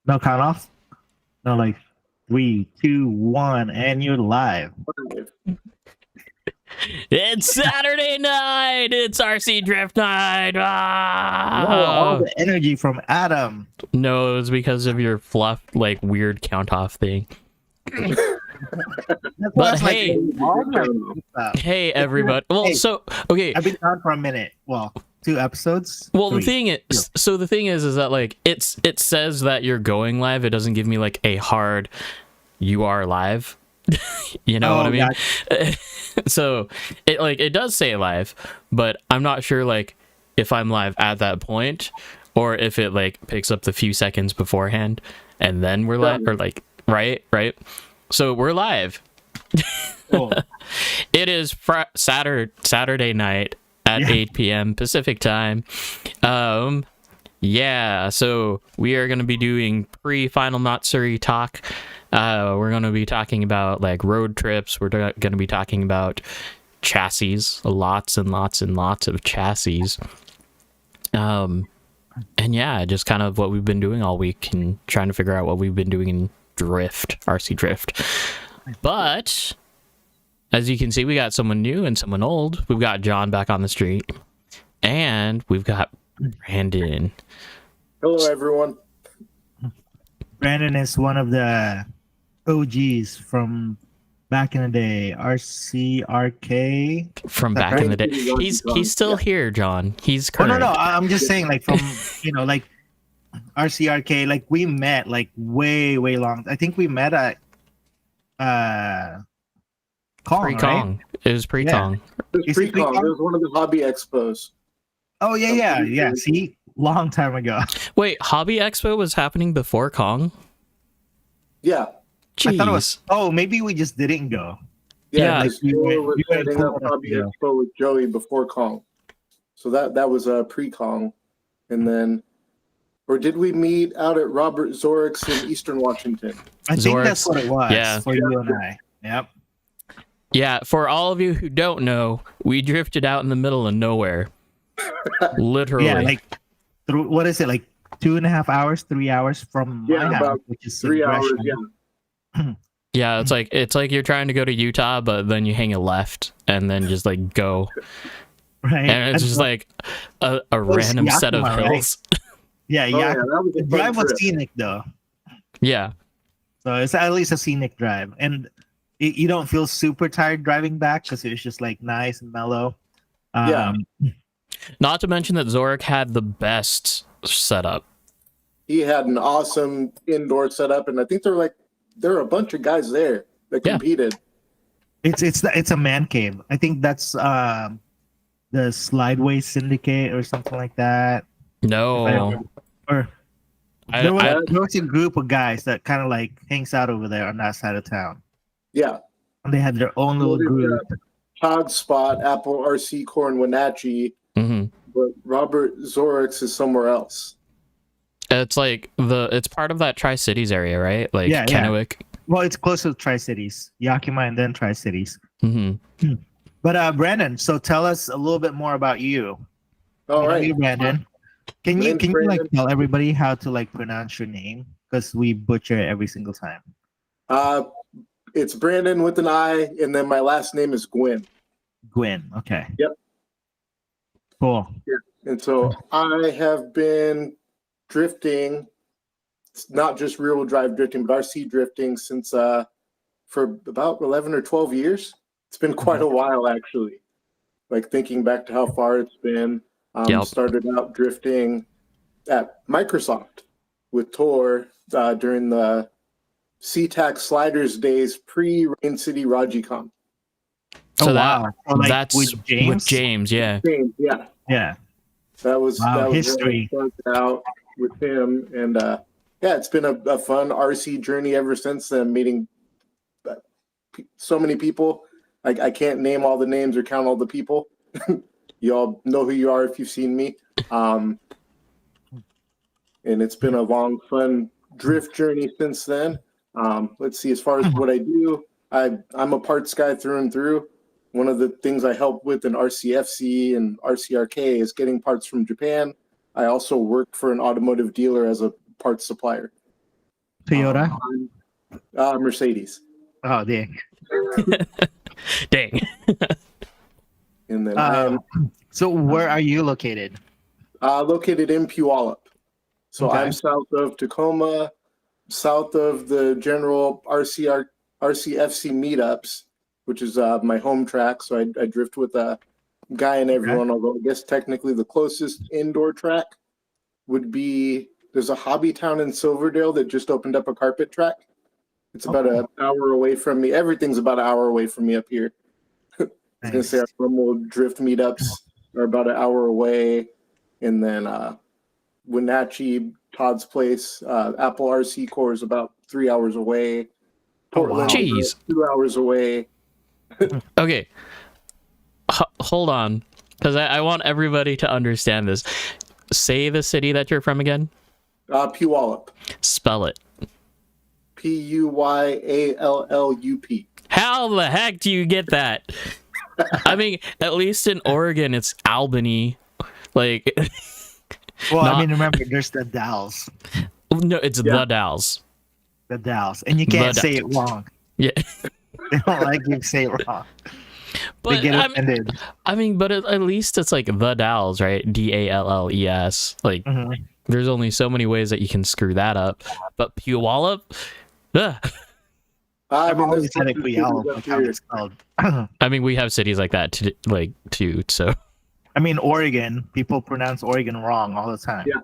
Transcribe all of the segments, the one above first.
No count off. No, like 3, 2, 1, and you're live. It's Saturday night. It's RC Drift night. Whoa, all the energy from Adam. No, it's because of your fluff, like weird count off thing. But hey, hey everybody. Well, Hey, so okay. I've been on for a minute. Well, 2 episodes. Well, 3. the thing is, so the thing is that like it says that you're going live. It doesn't give me like a hard you are live. You know what I mean? Gotcha. So it does say live, but I'm not sure like if I'm live at that point or if it like picks up the few seconds beforehand and then we're live or like right. So we're live. Cool. It is Saturday night at 8 p.m. Pacific time. Yeah, so we are going to be doing pre-final Matsuri talk. We're going to be talking about like road trips. We're going to be talking about chassis, lots and lots and lots of chassis. And yeah, just kind of what we've been doing all week and trying to figure out what we've been doing in RC Drift. But as you can see, we got someone new and someone old. We've got John back on the street, and we've got Brandin. Hello, everyone. Brandin is one of the OGs from back in the day, RCRK. From back in the day, he's still here, John. He's current. Oh, no, I'm just saying, like from like RCRK. Like we met like way long. I think we met at Kong, pre-Kong. Right? It was pre-Kong. Yeah. It was pre-Kong. It was one of the hobby expos. Oh yeah. See, long time ago. Wait, Hobby Expo was happening before Kong? Yeah. Jeez. I thought it was. Oh, maybe we just didn't go. Yeah. Like we were setting up Hobby Expo with Joey before Kong, so that was pre-Kong, and then. Or did we meet out at Robert Zorik's in Eastern Washington? I think that's what it was. Yeah. For you and I. Yep. Yeah, for all of you who don't know, we drifted out in the middle of nowhere. Literally. Yeah, like what is it, like 2.5 hours, 3 hours from my house, which is 3 hours. Yeah. Yeah, it's like you're trying to go to Utah, but then you hang a left and then just like go. Right. And it's just like a random Yakima, set of hills. Right? Yeah, the drive was scenic though. Yeah. So it's at least a scenic drive, and you don't feel super tired driving back because it's just like nice and mellow. Not to mention that Zorik had the best setup. He had an awesome indoor setup, and I think there were a bunch of guys there that competed. It's a man cave. I think that's the Slideway Syndicate or something like that. No. There was a group of guys that kind of like hangs out over there on that side of town. Yeah. And they had their own little group. Todd Spot, Apple RC Core, and Wenatchee. Mm-hmm. But Robert Zorik's is somewhere else. It's like it's part of that Tri-Cities area, right? Like Kennewick. Yeah. Well, it's close to Tri-Cities, Yakima, and then Tri-Cities. Mm-hmm. But Brandin, so tell us a little bit more about you. All right, you, Brandin. Can you like tell everybody how to like pronounce your name, because we butcher it every single time? It's Brandin with an I, and then my last name is Gwynn. Gwynn. Okay. Yep. Cool. Yeah. And so I have been drifting. It's not just rear-wheel drive drifting, but RC drifting since for about 11 or 12 years. It's been quite a while, actually. Like thinking back to how far it's been. Started out drifting at Microsoft with Tor during the SeaTac Sliders days pre-Rain City RajiCon. So that's with James, yeah. James, yeah. Yeah. That was history. Started out with him, and it's been a fun RC journey ever since then. Meeting so many people, I can't name all the names or count all the people. You all know who you are if you've seen me, and it's been a long, fun drift journey since then. Let's see. As far as what I do, I'm a parts guy through and through. One of the things I help with in RCFC and RCRK is getting parts from Japan. I also work for an automotive dealer as a parts supplier. Toyota. Mercedes. Oh, dang. Dang. And then I am So where are you located? located in Puyallup. So Okay. I'm south of Tacoma, south of the general RCFC meetups, which is my home track. So I drift with a guy and everyone, although I guess technically the closest indoor track would be, there's a hobby town in Silverdale that just opened up a carpet track. It's about an hour away from me. Everything's about an hour away from me up here. I was going to say our normal drift meetups are about an hour away. And then Wenatchee, Todd's Place, Apple RC Core is about 3 hours away. Portland, Jeez. 2 hours away. Okay. Hold on, because I want everybody to understand this. Say the city that you're from again. Puyallup. Spell it. Puyallup. How the heck do you get that? I mean, at least in Oregon, it's Albany. Like, Well, I mean, remember, there's the Dalles. no, it's the Dalles. The Dalles. And you can't say it wrong. Yeah. They don't like you to say it wrong. But They get offended. I mean, but at least it's like the Dalles, right? Dalles. Like, there's only so many ways that you can screw that up. But Puyallup, ugh. I've always said it Puyallup, like how it's spelled. I mean, we have cities like that too. So, I mean, Oregon, people pronounce Oregon wrong all the time. Yeah.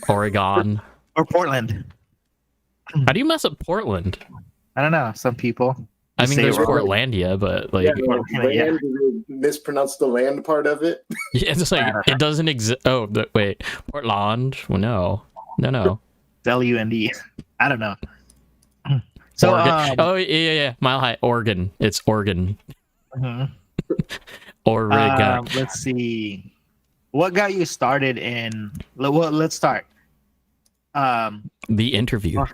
Oregon Or Portland. How do you mess up Portland? I don't know. Some people. I mean, say there's it wrong. Portlandia, but like, land, mispronounce the land part of it. yeah, it's just like it doesn't exist. Oh, wait, Portland? Well, no. It's LUND. I don't know. So, Oregon. Oh yeah. Mile High, Oregon. It's Oregon. Oregon. Let's see. What got you started in? Well, let's start. The interview.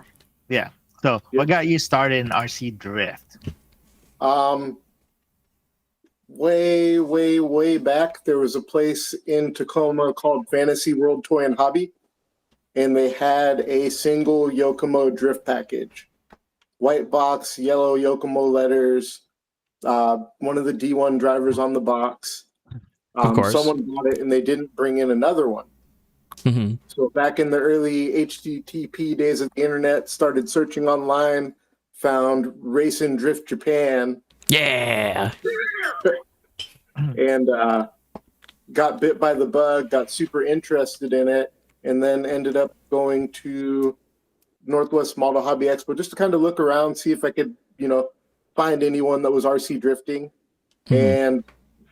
Yeah. So, what got you started in RC drift? Way back, there was a place in Tacoma called Fantasy World Toy and Hobby, and they had a single Yokomo drift package. White box, yellow Yokomo letters, one of the D1 drivers on the box. Of course. Someone bought it and they didn't bring in another one. Mm-hmm. So back in the early HTTP days of the internet, started searching online, found Race and Drift Japan. Yeah. And got bit by the bug, got super interested in it, and then ended up going to Northwest Model Hobby Expo just to kind of look around, see if I could, find anyone that was RC drifting, and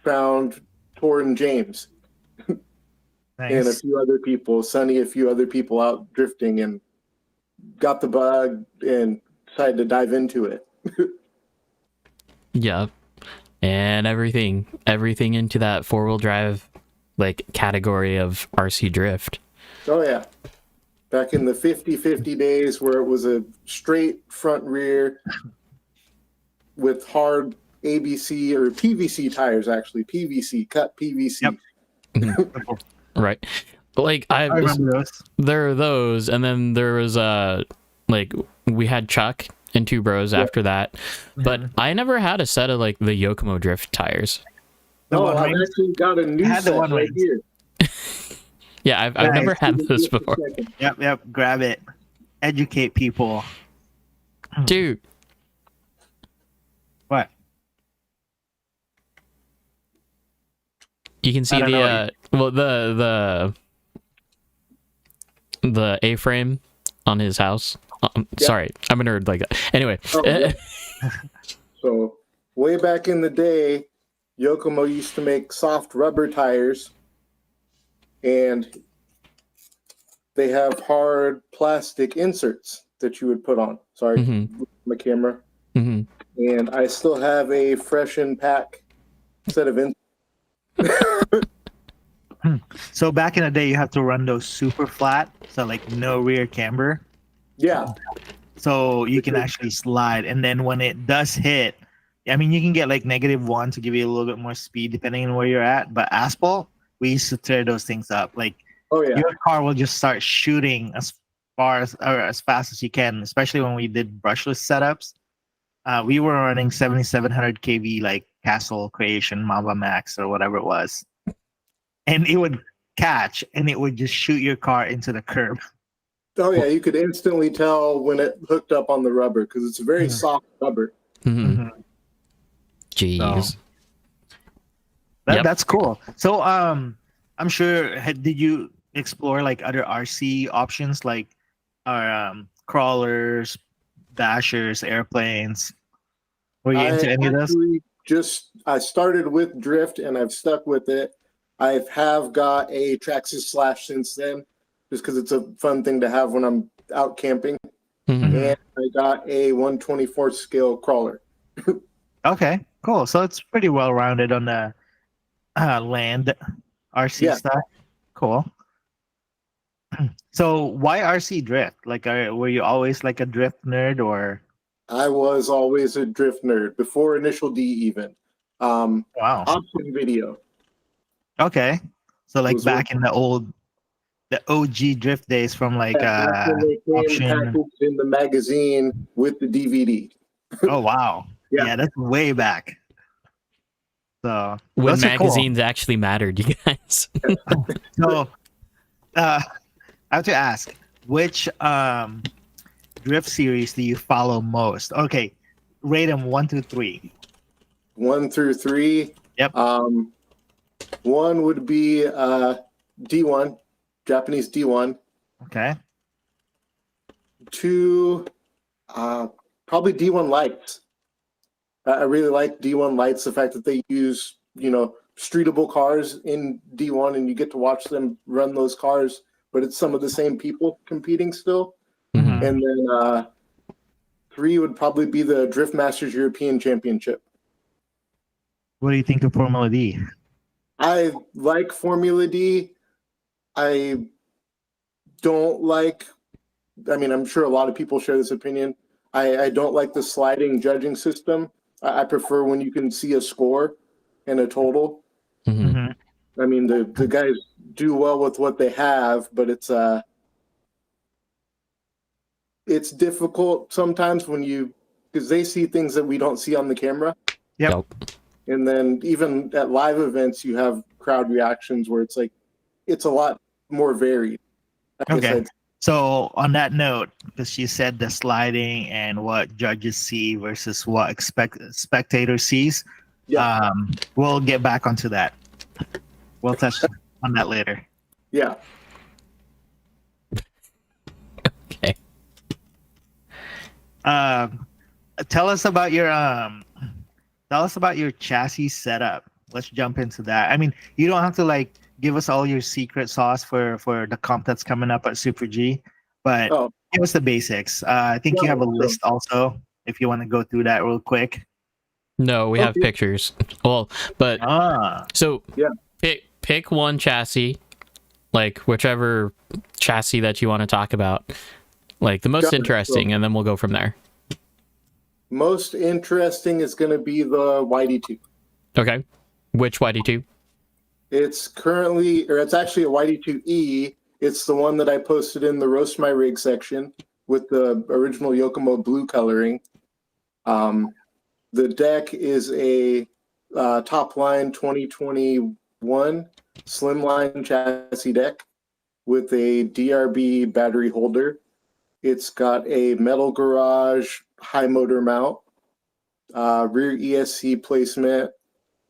found Torrin James. Nice. And a few other people, a few other people out drifting, and got the bug and decided to dive into it. Yeah. And everything into that 4-wheel drive like category of RC drift. Oh yeah. Back in the 50-50 days where it was a straight front rear with hard ABC or PVC tires, actually. Cut PVC. Yep. Right. Like I remember those. There are those, and then there was like we had Chuck and Two Bros after that, but I never had a set of like the Yokomo drift tires. I've actually got a new set right here. Yeah, I've never had this before. Yep. Grab it. Educate people. Dude. What? You can see the A-frame on his house. Sorry, I'm a nerd like that. Anyway. So way back in the day, Yokomo used to make soft rubber tires, and they have hard plastic inserts that you would put on. Sorry, my camera. And I still have a fresh and pack set of inserts. So back in the day, you have to run those super flat, so like no rear camber. Yeah. So you can actually slide, and then when it does hit, I mean, you can get like -1 to give you a little bit more speed depending on where you're at. But asphalt, we used to tear those things up. Like, Oh yeah. your car will just start shooting as far as or as fast as you can, especially when we did brushless setups. We were running 7700 kV like Castle Creation Mamba Max or whatever it was, and it would catch and it would just shoot your car into the curb. Oh yeah, you could instantly tell when it hooked up on the rubber because it's a very Mhm. soft rubber. Mhm. Jeez. So, Yep. That's cool. So I'm sure did you explore like other RC options like crawlers, dashers, airplanes? Were you I into any of those? actually I started with drift and I've stuck with it. I have got a Traxxas Slash since then, just because it's a fun thing to have when I'm out camping. Mhm. And I got a 1/24 scale crawler. Okay, cool. So it's pretty well rounded on the land RC Yeah. stuff. Cool. So why RC drift? Like, were you always like a drift nerd, or I was always a drift nerd before Initial D even. wow? Option video. Okay, so like Was back in the OG drift days from like Back when they came option. packaged in the magazine with the DVD. Oh wow, Yeah. yeah, that's way back. So When those are cool. magazines actually mattered, you guys. So I have to ask, which drift series do you follow most? Okay, rate them 1 through 3. 1 through 3. Yep. 1 would be D1, Japanese D1. Okay. 2, probably D1 Lights. I really like D1 Lights, the fact that they use, streetable cars in D1 and you get to watch them run those cars, but it's some of the same people competing still. Mhm. And then 3 would probably be the Drift Masters European Championship. What do you think of Formula D? I like Formula D. I don't like, I'm sure a lot of people share this opinion. I don't like the sliding judging system. I prefer when you can see a score and a total. Mhm. Mhm. The guys do well with what they have, but it's difficult sometimes because they see things that we don't see on the camera. Yep. And then even at live events, you have crowd reactions where it's like, it's a lot more varied. I guess Okay. So on that note, because you said the sliding and what judges see versus what spectator sees, Yeah. We'll get back onto that. We'll touch on that later. Yeah. Okay. Tell us about your chassis setup. Let's jump into that. I mean, you don't have to like give us all your secret sauce for the comp that's coming up at Super G, but give us the basics. I think you have a list also if you want to go through that real quick. No, we have pictures. Well, but so yeah. Pick one chassis, like whichever chassis that you want to talk about, like the most interesting, and then we'll go from there. Most interesting is going to be the YD2. Okay. Which YD2? It's actually a YD2E. It's the one that I posted in the Roast My Rig section with the original Yokomo blue coloring. The deck is a Topline 2021 slimline chassis deck with a DRB battery holder. It's got a metal garage high motor mount, rear ESC placement.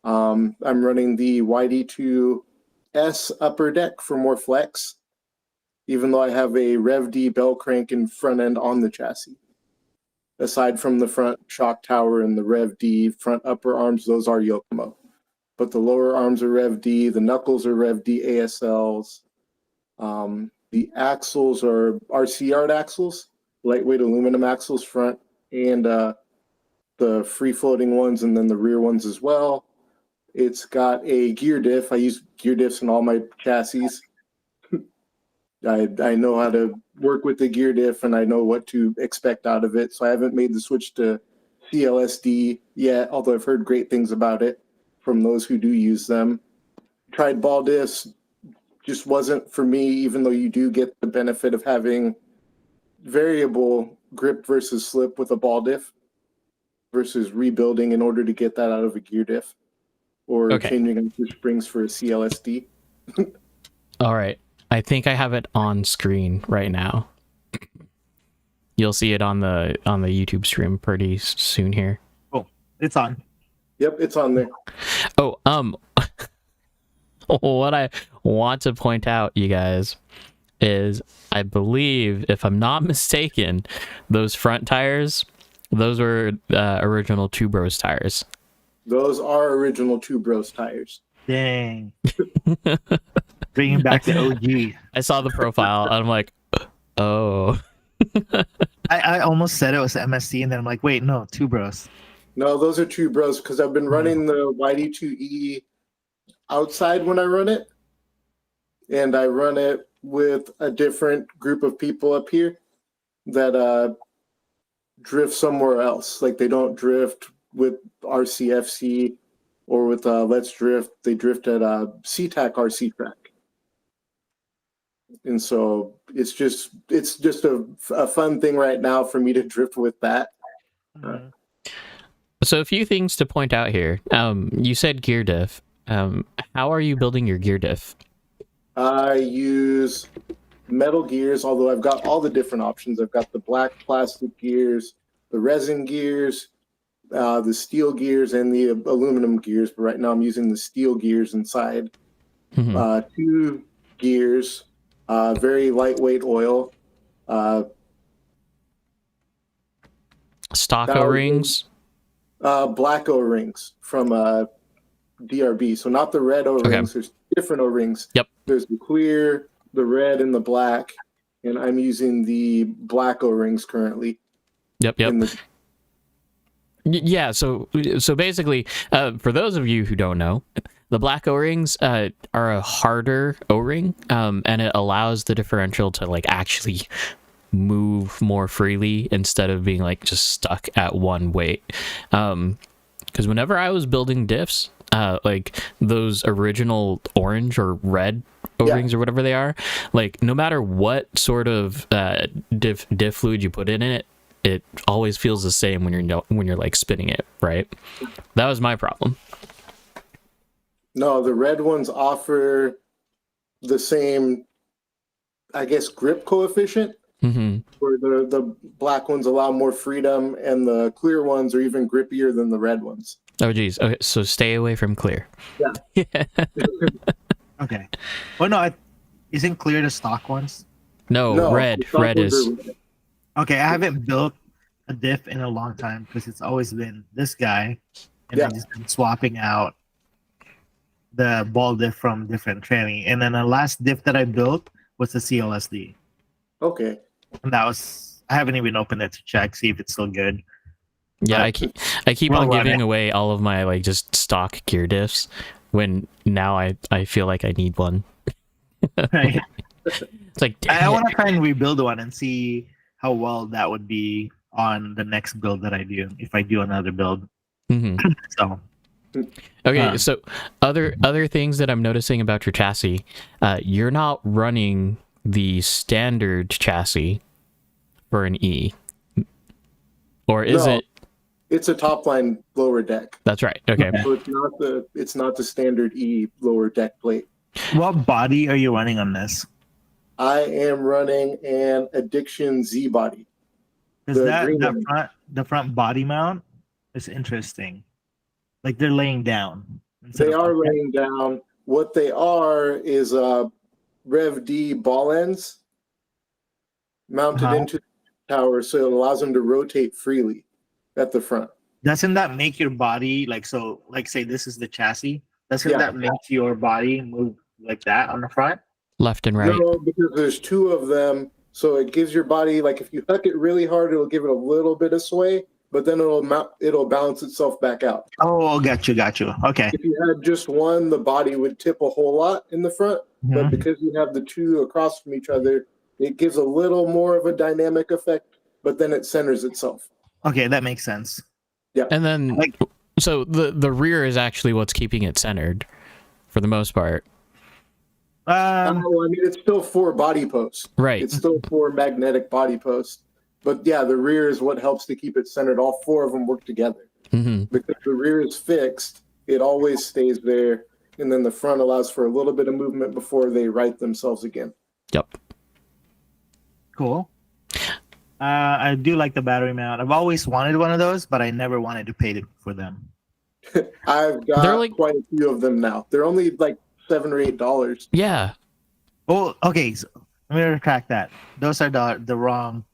I'm running the YD2S upper deck for more flex, even though I have a Rev D bell crank and front end on the chassis. Aside from the front shock tower and the Rev D front upper arms, those are Yokomo. But the lower arms are Rev D, the knuckles are Rev D ASLs. The axles are RC Art axles, lightweight aluminum axles front and the free floating ones and then the rear ones as well. It's got a gear diff. I use gear diffs in all my chassis. I know how to work with the gear diff and I know what to expect out of it. So I haven't made the switch to CLSD yet, although I've heard great things about it from those who do use them. Tried ball diffs, just wasn't for me, even though you do get the benefit of having variable grip versus slip with a ball diff versus rebuilding in order to get that out of a gear diff or Okay. changing out your springs for a CLSD. All right. I think I have it on screen right now. You'll see it on the YouTube stream pretty soon here. Oh, it's on. Yep, it's on there. Oh, what I want to point out, you guys, is I believe, if I'm not mistaken, those front tires, those were original Two Bros tires. Those are original Two Bros tires. Dang. Bringing back the OG. I saw the profile and I'm like, oh. I almost said it was MSC, and then I'm like, wait, no, Two Bros. No, those are Two Bros because I've been running the YD2E outside when I run it, and I run it with a different group of people up here that drift somewhere else. Like they don't drift with RCFC or with Let's Drift. They drift at SeaTac RC track. And so it's just a fun thing right now for me to drift with that. So a few things to point out here. You said gear diff. How are you building your gear diff? I use metal gears, although I've got all the different options. I've got the black plastic gears, the resin gears, the steel gears, and the aluminum gears. But right now I'm using the steel gears inside. Mm-hmm. 2 gears, very lightweight oil. Stock O-rings? Black O-rings from DRB. So not the red O-rings. Okay. There's different O-rings. Yep. There's the clear, the red, and the black. And I'm using the black O-rings currently. Yep. Yeah, so basically, for those of you who don't know, the black O-rings are a harder O-ring, and it allows the differential to like actually move more freely instead of being like just stuck at one weight. Because whenever I was building diffs, like those original orange or red O-rings or whatever they are, like no matter what sort of diff fluid you put in it, it always feels the same when you're like spinning it, right? That was my problem. No, the red ones offer the same, I guess, grip coefficient. Mm-hmm. Where the black ones allow more freedom, and the clear ones are even grippier than the red ones. Oh, geez. Okay, so stay away from clear. Yeah. Okay. Oh no, isn't clear the stock ones? No, red. the stock Red ones is. are red. Okay, I haven't built a diff in a long time because it's always been this guy, and I've just been swapping out the ball diff from different training. And then the last diff that I built was the CLSD. Okay. And I haven't even opened it to check, see if it's still good. Yeah, I keep on Well, giving away all of my like just stock gear diffs when now I feel like I need one. Right. It's like I want to try and rebuild one and see how well that would be on the next build that I do, if I do another build. Mm-hmm. So okay, so other things that I'm noticing about your chassis, you're not running the standard chassis for an E, or is it? It's a Topline lower deck. That's right. Okay. So it's not the standard E lower deck plate. what body are you running on this? I am running an Addiction Z body. Because The the front body mount is interesting. Like they're laying down. They are laying down. What they are is Rev D ball ends mounted into the tower, so it allows them to rotate freely at the front. Doesn't that make your body like so? Like say this is the chassis. Doesn't that make your body move like that on the front? Left and right. No, because there's 2 of them, so it gives your body, like if you huck it really hard, it'll give it a little bit of sway, but then it'll balance itself back out. Oh, got you. Okay. If you had just one, the body would tip a whole lot in the front, but because you have the 2 across from each other, it gives a little more of a dynamic effect, but then it centers itself. Okay, that makes sense. Yeah. And then so the rear is actually what's keeping it centered for the most part. I mean, it's still 4 body posts. Right. It's still 4 magnetic body posts. But yeah, the rear is what helps to keep it centered. All 4 of them work together. Mm-hmm. Because the rear is fixed, it always stays there. And then the front allows for a little bit of movement before they right themselves again. Yep. Cool. I do like the battery mount. I've always wanted one of those, but I never wanted to pay for them. I've got quite a few of them now. They're only like $7 or $8. Yeah. Oh, okay. So let me retract that. Those are the wrong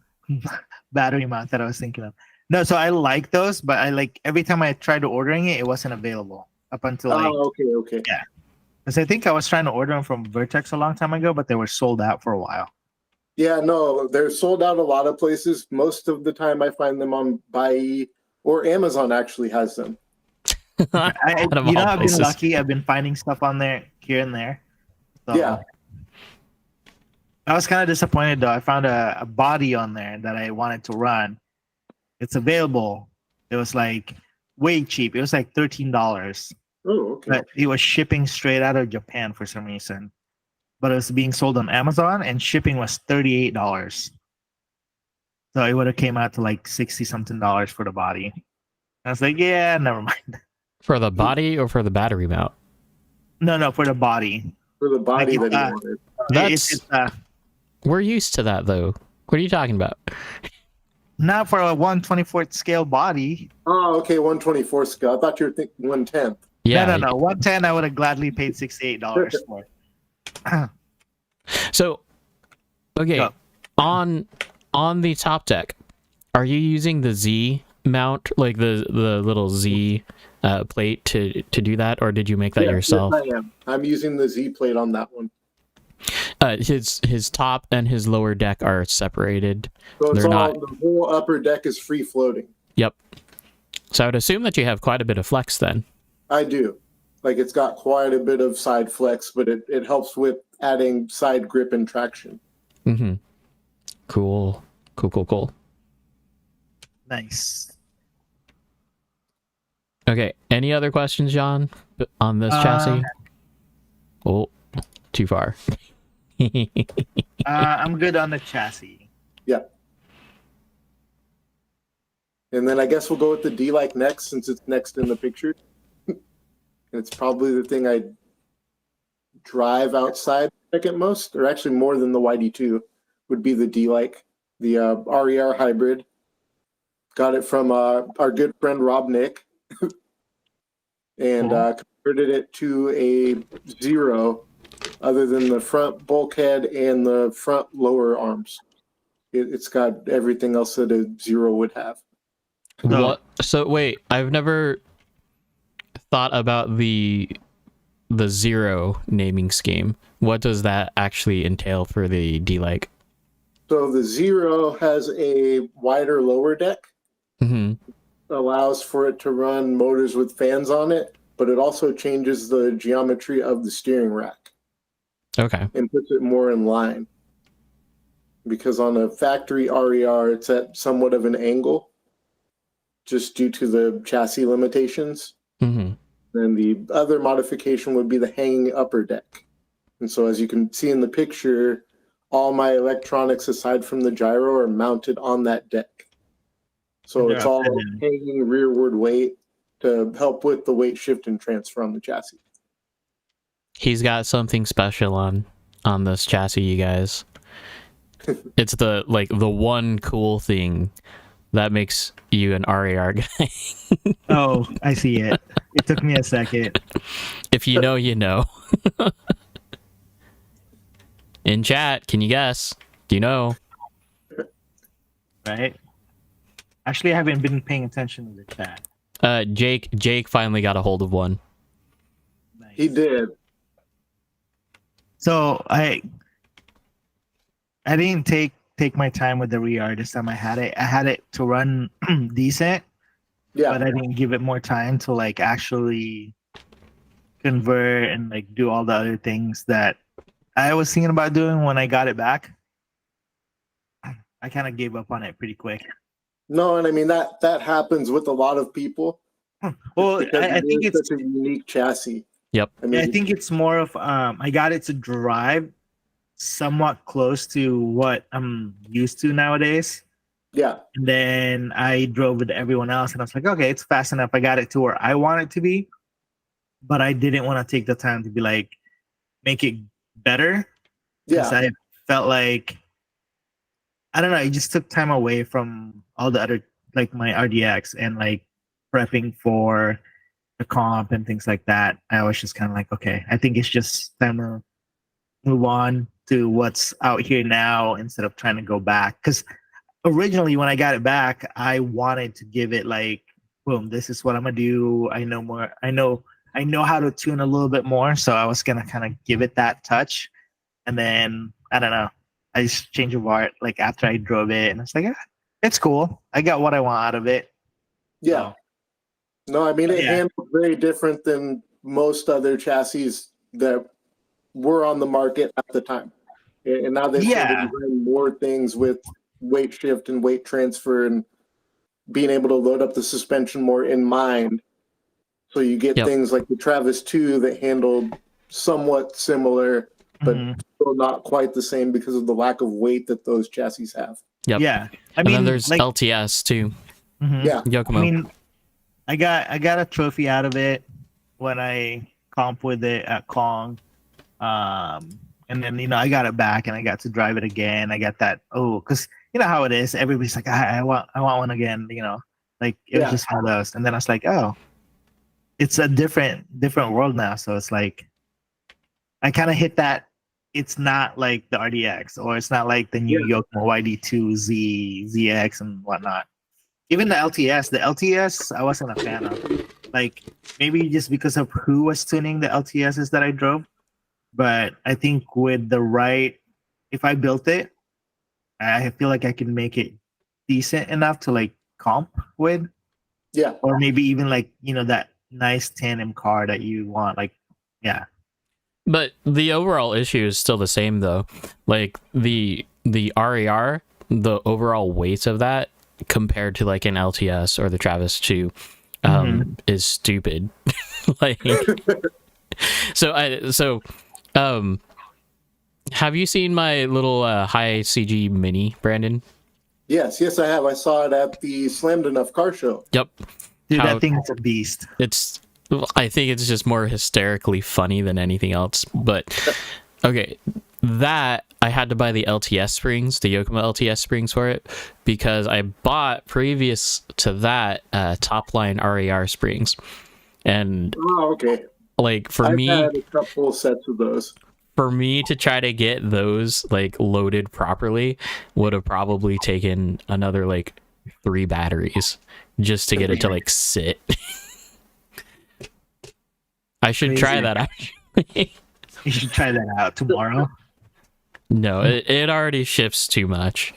battery mount that I was thinking of. No, so I like those, but I like every time I tried to ordering it, it wasn't available up until okay. Yeah. Because I think I was trying to order them from Vertex a long time ago, but they were sold out for a while. Yeah, no, they're sold out a lot of places. Most of the time I find them on Buy or Amazon actually has them. I've been lucky. I've been finding stuff on there here and there. So Yeah. I was kind of disappointed though. I found a body on there that I wanted to run. It's available. It was like way cheap. It was like $13. Oh, okay. But it was shipping straight out of Japan for some reason. But it was being sold on Amazon and shipping was $38. So it would have came out to like 60 something dollars for the body. I was like, yeah, never mind. For the body or for the battery mount? No, for the body. For the body Like, that he wanted. We're used to that though. What are you talking about? Not for a 1/24th scale body. Oh, okay, 1/24 scale. I thought you were thinking 1/10. Yeah. No. 110 I would have gladly paid $68 for. So, okay, Go. on the top deck, are you using the Z mount, like the little Z plate to do that, or did you make that yourself? Yes, I am. I'm using the Z plate on that one. His top and his lower deck are separated. So it's They're all, not. the whole upper deck is free floating. Yep. So I would assume that you have quite a bit of flex then. I do. Like it's got quite a bit of side flex, but it helps with adding side grip and traction. Mm-hmm. Cool. Nice. Okay. Any other questions, John, on this chassis? Oh, too far. I'm good on the chassis. Yeah. And then I guess we'll go with the D-Like next, since it's next in the picture. And it's probably the thing I drive outside second most, or actually more than the YD2, would be the D-Like, the RER hybrid. Got it from our good friend Rob Nick. And converted it to a Zero, other than the front bulkhead and the front lower arms. It's got everything else that a Zero would have. What? So wait, I've never thought about the Zero naming scheme. What does that actually entail for the D-Like? So the Zero has a wider lower deck. Mm-hmm. Allows for it to run motors with fans on it, but it also changes the geometry of the steering rack. Okay. And puts it more in line. Because on a factory RER, it's at somewhat of an angle, just due to the chassis limitations. Mm-hmm. Then the other modification would be the hanging upper deck. And so as you can see in the picture, all my electronics aside from the gyro are mounted on that deck. So it's all hanging rearward weight to help with the weight shift and transfer on the chassis. He's got something special on this chassis, you guys. It's the one cool thing that makes you an RAR guy. Oh, I see it. It took me a second. If you know, you know. In chat, can you guess? Do you know? Right? Actually, I haven't been paying attention to the chat. Jake finally got a hold of one. Nice. He did. So I didn't take my time with the RER this time. I had it to run decent. Yeah. But I didn't give it more time to like actually convert and like do all the other things that I was thinking about doing when I got it back. I kind of gave up on it pretty quick. No, and I mean that happens with a lot of people. Well, Because I think it's such a unique chassis. Yep. I mean, Yeah, I think it's more of I got it to drive somewhat close to what I'm used to nowadays. yeah, And then I drove with everyone else, and I was like, okay, it's fast enough. I got it to where I want it to be, but I didn't want to take the time to be like make it better because yeah, I felt like I don't know. It just took time away from all the other like my RDX and like prepping for the comp and things like that. I was just kind of like, okay, I think it's just time to move on to what's out here now instead of trying to go back. Because originally, when I got it back, I wanted to give it like, boom, this is what I'm gonna do. I know more. I know how to tune a little bit more. So I was gonna kind of give it that touch, and then I don't know. I just changed of heart like after I drove it, and it's like, it's cool. I got what I want out of it. yeah. So, No, I mean, it yeah. handled very different than most other chassis that were on the market at the time. And now they've started Yeah. doing more things with weight shift and weight transfer and being able to load up the suspension more in mind. So you get Yep. things like the Travis 2 that handled somewhat similar, but Mhm. still not quite the same because of the lack of weight that those chassis have. Yep. Yeah. I And then mean, there's like, LTS too. mhm. Yeah. I Yokomo. mean, I got a trophy out of it when I comp with it at Kong. And then I got it back and I got to drive it again. I got that because you know how it is. Everybody's like, I want one again. Like it was Yeah. just one of those. And then I was like, oh, it's a different world now. So it's like I kind of hit that. It's not like the RDX or it's not like the new Yokomo YD2 ZX and whatnot. Even the LTS, I wasn't a fan of. Like maybe just because of who was tuning the LTSs that I drove. But I think with the right, if I built it, I feel like I can make it decent enough to like comp with, Yeah. or maybe even like that nice tandem car that you want. Like, yeah, But the overall issue is still the same though. Like the RER, the overall weight of that compared to like an LTS or the Travis 2 is stupid. Like have you seen my little high CG mini, Brandon? Yes, I have. I saw it at the Slammed Enough car show. Yep. dude, How- that thing's a beast. I think it's just more hysterically funny than anything else. But okay, that I had to buy the LTS springs, the Yokomo LTS springs for it, because I bought previous to that Topline RER springs, and Oh, okay. like for I've me had a couple sets of those. to try to get those like loaded properly would have probably taken another like 3 batteries just to get it to like sit. I should try Crazy. that actually. You should try that out tomorrow. No, it already shifts too much.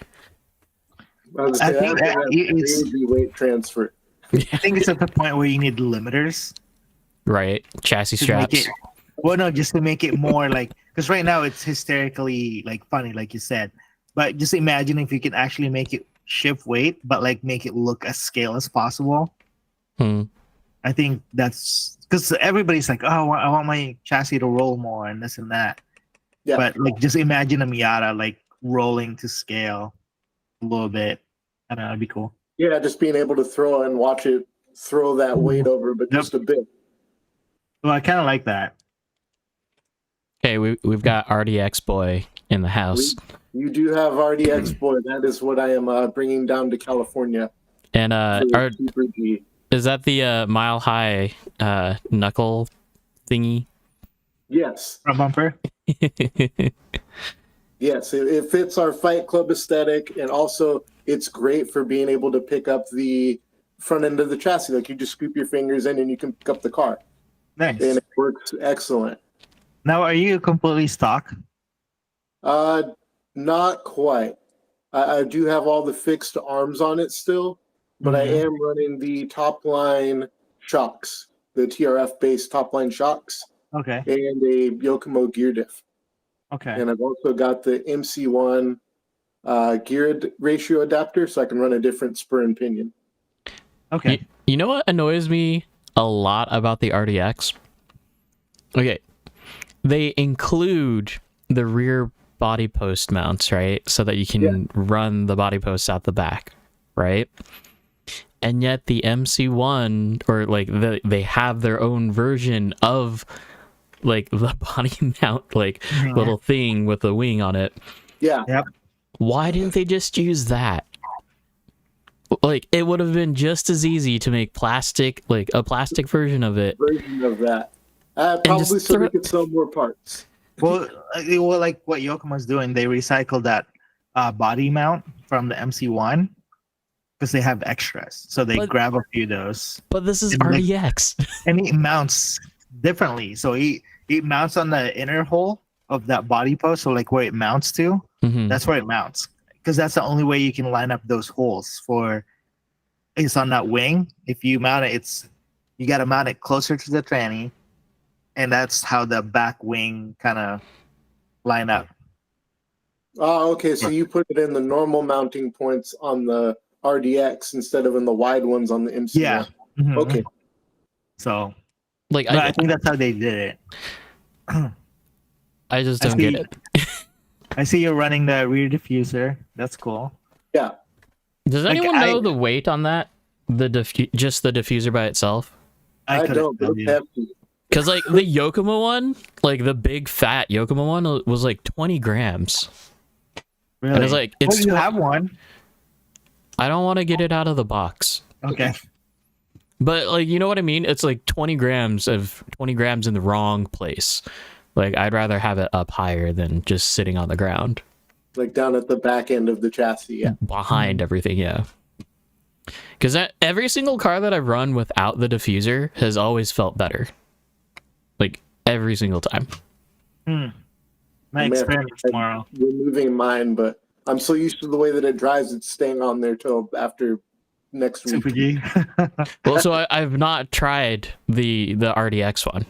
I was I saying, think that's it's- crazy weight transfer. I think it's at the point where you need limiters Right, chassis to straps. make it. Well, no, just to make it more like because right now it's hysterically like funny, like you said. But just imagine if you can actually make it shift weight, but like make it look as scale as possible. Hmm. I think that's because everybody's like, oh, I want my chassis to roll more and this and that. Yeah. But like, just imagine a Miata like rolling to scale a little bit. I don't know, it'd be cool. Yeah, just being able to throw and watch it throw that weight over, but Yep. just a bit. Well, I kind of like that. Okay, we've got RDX boy in the house, You do have RDX boy. That is what I am bringing down to California. and For the Super G. is that the mile high knuckle thingy? Yes, Front bumper. yes. It fits our Fight Club aesthetic, and also it's great for being able to pick up the front end of the chassis. Like you just scoop your fingers in and you can pick up the car, Nice. and it works excellent. Now, are you completely stock? Not quite. I do have all the fixed arms on it still, but I Mhm. am running the Topline shocks, the TRF based Topline shocks, Okay. and a Yokomo gear diff. Okay. And I've also got the MC1 ratio adapter, so I can run a different spur and pinion. Okay. You know what annoys me a lot about the RDX? Okay, they include the rear body post mounts, right? So that you can run the body posts out the back, right? And yet the MC1, or like they have their own version of like the body mount, like little thing with the wing on it. Yeah. Yep. Why didn't they just use that? Like, it would have been just as easy to make plastic, like a plastic version of it. Version of that. Probably so we could sell more parts. Well, like what Yokomo's doing, they recycled that body mount from the MC1 because they have extras. So they grab a few of those. But this is RDX. And it mounts differently. So it mounts on the inner hole of that body post. So like where it mounts to, that's where it mounts. Because that's the only way you can line up those holes for. It's on that wing. If you mount it, you got to mount it closer to the tranny, and that's how the back wing kind of line up. Oh, okay. So you put it in the normal mounting points on the RDX instead of in the wide ones on the MC. Yeah. Okay. So, like, I think that's how they did it. I just don't get it. I see you're running the rear diffuser. That's cool. Yeah. Does anyone know the weight on that? Just the diffuser by itself? I don't. Because like the Yokomo one, like the big fat Yokomo one, was like 20 grams. Really? And it's like, you have one. I don't want to get it out of the box. Okay. But like, you know what I mean? It's like 20 grams in the wrong place. Like, I'd rather have it up higher than just sitting on the ground. Like down at the back end of the chassis, yeah. Behind everything, yeah. Because every single car that I've run without the diffuser has always felt better. Like, every single time. My experiment tomorrow. Removing mine, but I'm so used to the way that it drives, it's staying on there till after next week. Super G. Well, so I've not tried the RDX one.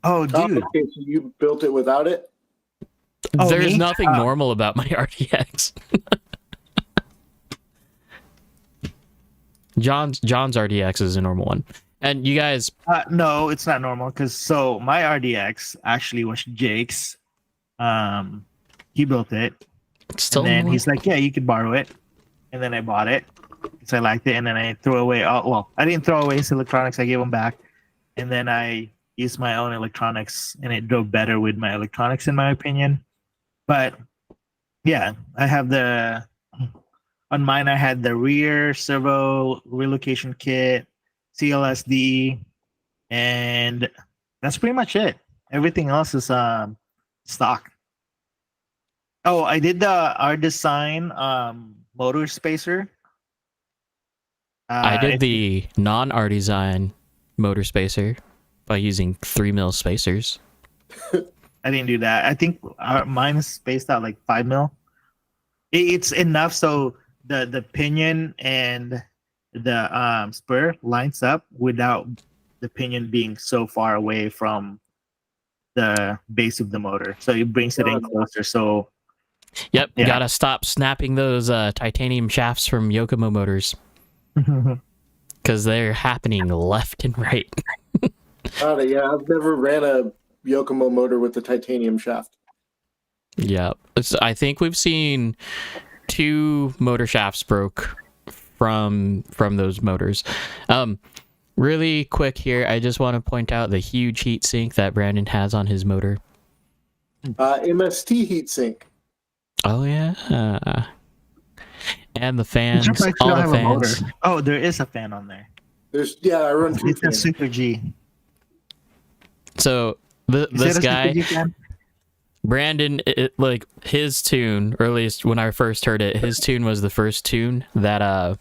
Oh, dude. Okay, so you built it without it? There's nothing normal about my RDX. John's RDX is a normal one. And you guys... no, it's not normal. Because my RDX actually was Jake's. He built it. And then he's like, yeah, you could borrow it. And then I bought it because I liked it. And then I threw away... I didn't throw away his electronics. I gave them back. And then I used my own electronics. And it drove better with my electronics, in my opinion. But yeah, I have on mine, I had the rear servo relocation kit, CLSD, and that's pretty much it. Everything else is stock. Oh, I did the R Design motor spacer. I did the non-R Design motor spacer by using 3mm spacers. I didn't do that. I think mine is spaced out like 5mm. It's enough so the pinion and the spur lines up without the pinion being so far away from the base of the motor. So it brings it in closer. So yep, you gotta stop snapping those titanium shafts from Yokomo motors. Because they're happening left and right. Yeah, I've never ran a Yokomo motor with the titanium shaft. Yeah, I think we've seen 2 motor shafts broke from those motors. Really quick here, I just want to point out the huge heat sink that Brandon has on his motor. MST heat sink. Oh yeah, and the fans, all the fans. Oh, there is a fan on there. I run 2 It's fans. a Super G. So this guy, Brandon, like his tune, or at least when I first heard it, his tune was the first tune that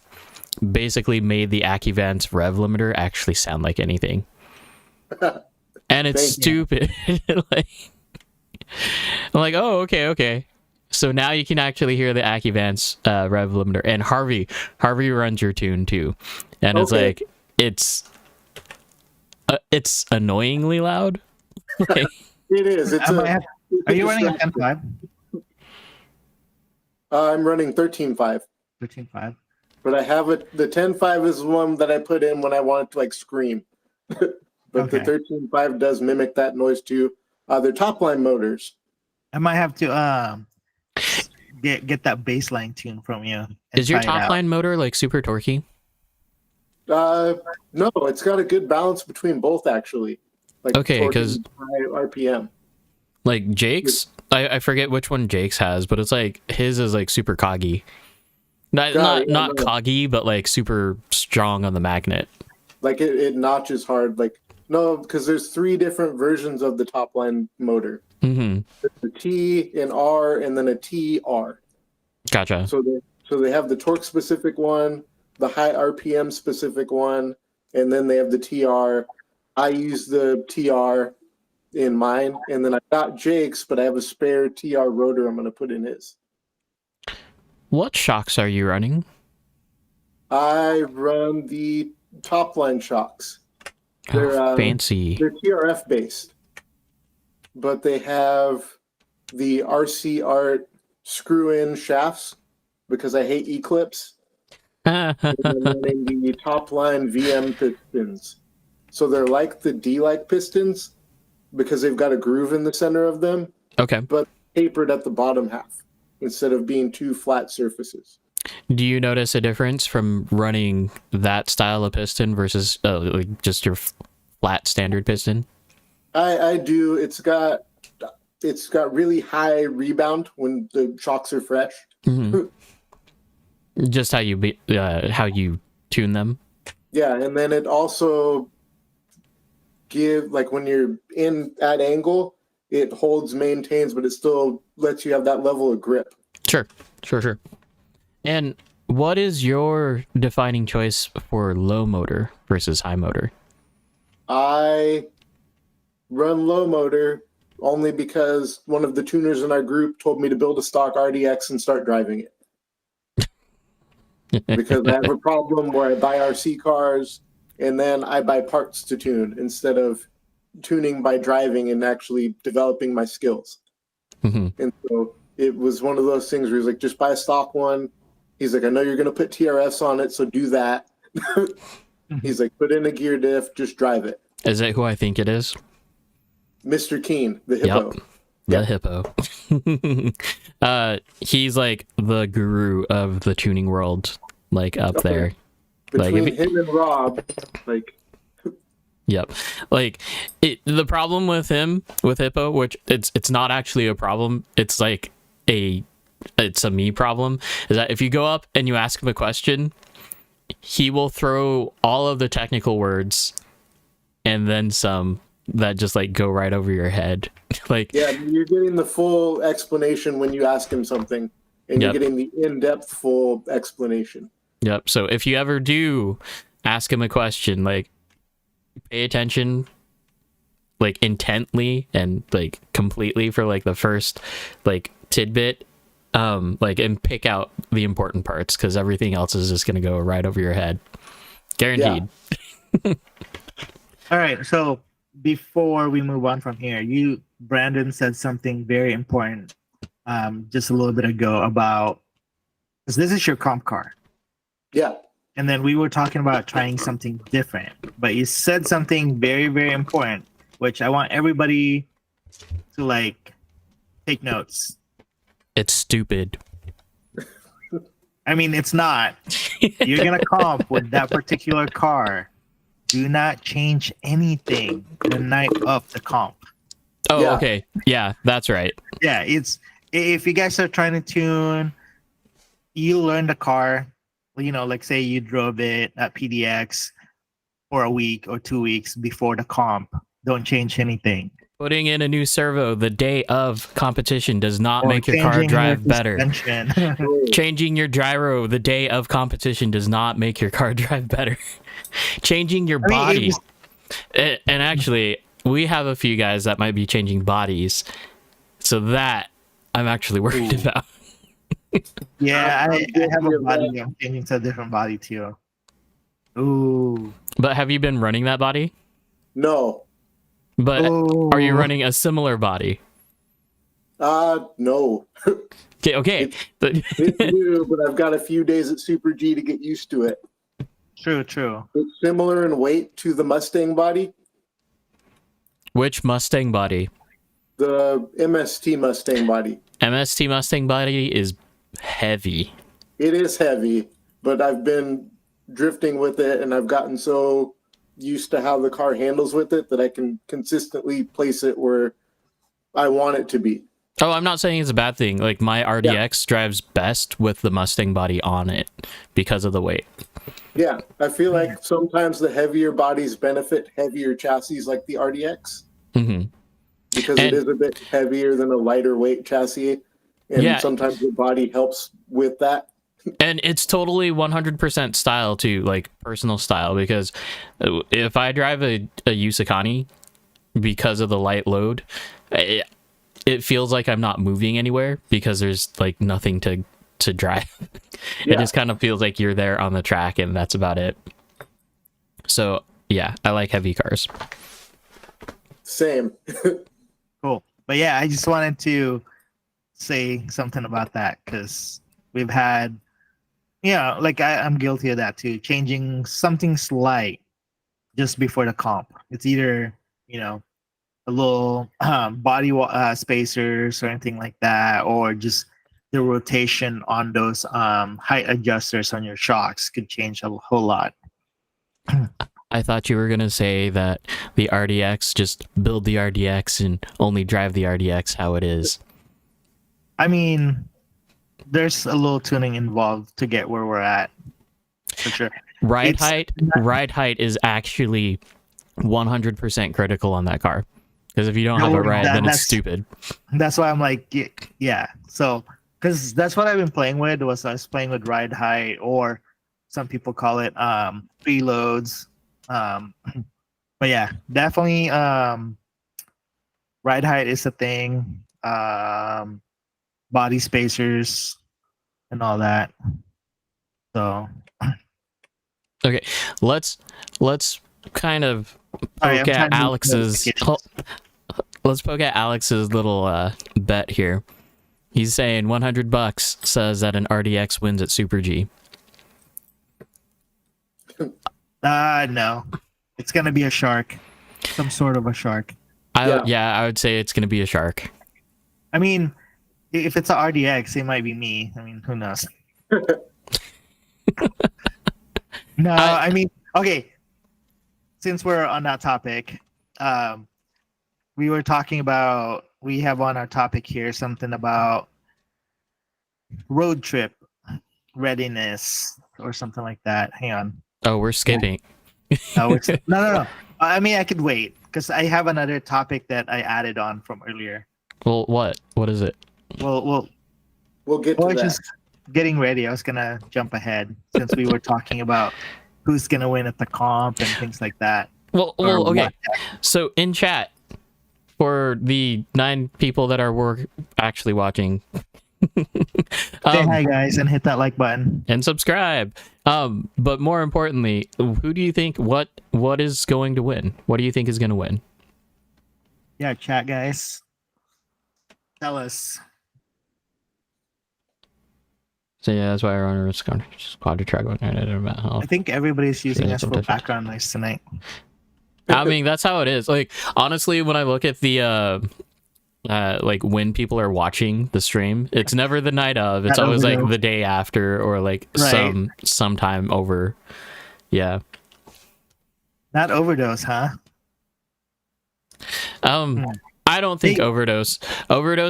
basically made the AccuVent's rev limiter actually sound like anything. And it's stupid. Like, I'm like, oh, okay. So now you can actually hear the AccuVent's rev limiter. And Harvey runs your tune too, and it's like it's annoyingly loud. Like, it is. Are you running a 10.5? I'm running 13.5. 13.5. But I have it. The 10.5 is one that I put in when I wanted to like scream. but the 13.5 does mimic that noise too. They're Topline Motors. I might have to get that baseline tune from you. Is your Topline motor like super torquey? No, it's got a good balance between both actually. Like okay, because high RPM. Like Jake's, I forget which one Jake's has, but it's like his is like super coggy. Not coggy, but like super strong on the magnet. Like it notches hard. Like no, because there's 3 different versions of the Topline motor. Mm-hmm. The T, an R, and then a TR. Gotcha. So they have the torque specific one, the high RPM specific one, and then they have the TR. I use the TR in mine, and then I got Jake's, but I have a spare TR rotor I'm going to put in his. What shocks are you running? I run the Topline shocks. They're fancy. They're TRF based, but they have the RC Art screw-in shafts because I hate E-clips. And I'm running the Topline VM pistons. So they're like the D-like pistons because they've got a groove in the center of them. Okay. But tapered at the bottom half instead of being 2 flat surfaces. Do you notice a difference from running that style of piston versus like just your flat standard piston? I do. It's got really high rebound when the shocks are fresh. Mm-hmm. Just how you tune them. Yeah, and then it also when you're at angle, it maintains, but it still lets you have that level of grip. Sure. And what is your defining choice for low motor versus high motor? I run low motor only because one of the tuners in our group told me to build a stock RDX and start driving it. Because I have a problem where I buy RC cars and then I buy parts to tune instead of tuning by driving and actually developing my skills. Mm-hmm. And so it was one of those things where he's like, just buy a stock one. He's like, I know you're going to put TRFs on it, so do that. He's like, put in a gear diff, just drive it. Is it who I think it is? Mr. Keen, the hippo. Yep. The hippo. He's like the guru of the tuning world, like up there. Between him and Rob, like. Yep. Like the problem with him, with Hippo, which it's not actually a problem. It's like it's a me problem, is that if you go up and you ask him a question, he will throw all of the technical words and then some that just like go right over your head. Like, yeah, you're getting the full explanation when you ask him something, and you're getting the in-depth full explanation. Yep. So if you ever do ask him a question, like pay attention like intently and like completely for like the first like tidbit, like, and pick out the important parts, because everything else is just going to go right over your head, guaranteed. Yeah. All right, so before we move on from here, Brandin said something very important just a little bit ago about, because this is your comp car. Yeah. And then we were talking about trying something different, but you said something very, very important, which I want everybody to like take notes. It's stupid. I mean, it's not. You're going to comp with that particular car. Do not change anything the night of the comp. Oh, yeah. Okay. Yeah, that's right. Yeah, if you guys are trying to tune, you learn the car. You know, like say you drove it at PDX for a week or 2 weeks before the comp. Don't change anything. Putting in a new servo the day of competition does not make your car drive better. Changing your gyro the day of competition does not make your car drive better. Changing your body. And actually, we have a few guys that might be changing bodies. So that I'm actually worried about. Yeah, I have a body. I'm changing to a different body too. Ooh. But have you been running that body? No. But are you running a similar body? No. Okay. It's new, but I've got a few days at Super G to get used to it. True. It's similar in weight to the Mustang body, Which Mustang body? The MST Mustang body. MST Mustang body is heavy. It is heavy, but I've been drifting with it, and I've gotten so used to how the car handles with it that I can consistently place it where I want it to be. Oh, I'm not saying it's a bad thing. Like, my RDX drives best with the Mustang body on it because of the weight. Yeah, I feel like sometimes the heavier bodies benefit heavier chassis like the RDX. Mm-hmm. Because it is a bit heavier than a lighter weight chassis. And sometimes the body helps with that. And it's totally 100% style too, like personal style, because if I drive a Yusakani because of the light load, it feels like I'm not moving anywhere because there's like nothing to drive. It just kind of feels like you're there on the track and that's about it. So yeah, I like heavy cars. Same. Cool. But yeah, I just wanted to say something about that because we've had, like I'm guilty of that too, changing something slight just before the comp. It's either, a little body spacers or anything like that, or just the rotation on those height adjusters on your shocks could change a whole lot. I thought you were going to say that the RDX, just build the RDX and only drive the RDX how it is. I mean, there's a little tuning involved to get where we're at, for sure. Ride height is actually 100% critical on that car. Because if you don't have a ride, then it's stupid. That's why I'm like, yeah. So, because that's what I've been playing with, I was playing with ride height, or some people call it preloads. But yeah, definitely ride height is a thing. Body spacers and all that. So okay, let's kind of poke at Alex's little bet here. He's saying $100 says that an RDX wins at Super G. No, it's gonna be a shark, some sort of a shark. I would say it's gonna be a shark. I mean, if it's a RDX, it might be me. I mean, who knows? No, I mean, okay. Since we're on that topic, we were talking about, we have on our topic here something about road trip readiness or something like that. Hang on. Oh, we're skipping. No. I mean, I could wait because I have another topic that I added on from earlier. Well, what? What is it? We'll get to that. Just getting ready. I was gonna jump ahead since we were talking about who's gonna win at the comp and things like that. Well, okay. So in chat, for the 9 people that are actually watching, say hi guys and hit that like button and subscribe. But more importantly, who do you think what is going to win? What do you think is going to win? Yeah, chat guys, tell us. So yeah, that's why I run a squad to track I think everybody's using us for background noise tonight. I mean, that's how it is. Like, honestly, when I look at the like when people are watching the stream, it's never the night of. It's always like the day after or like sometime over. Yeah. Not Overdose, huh? I don't think Overdose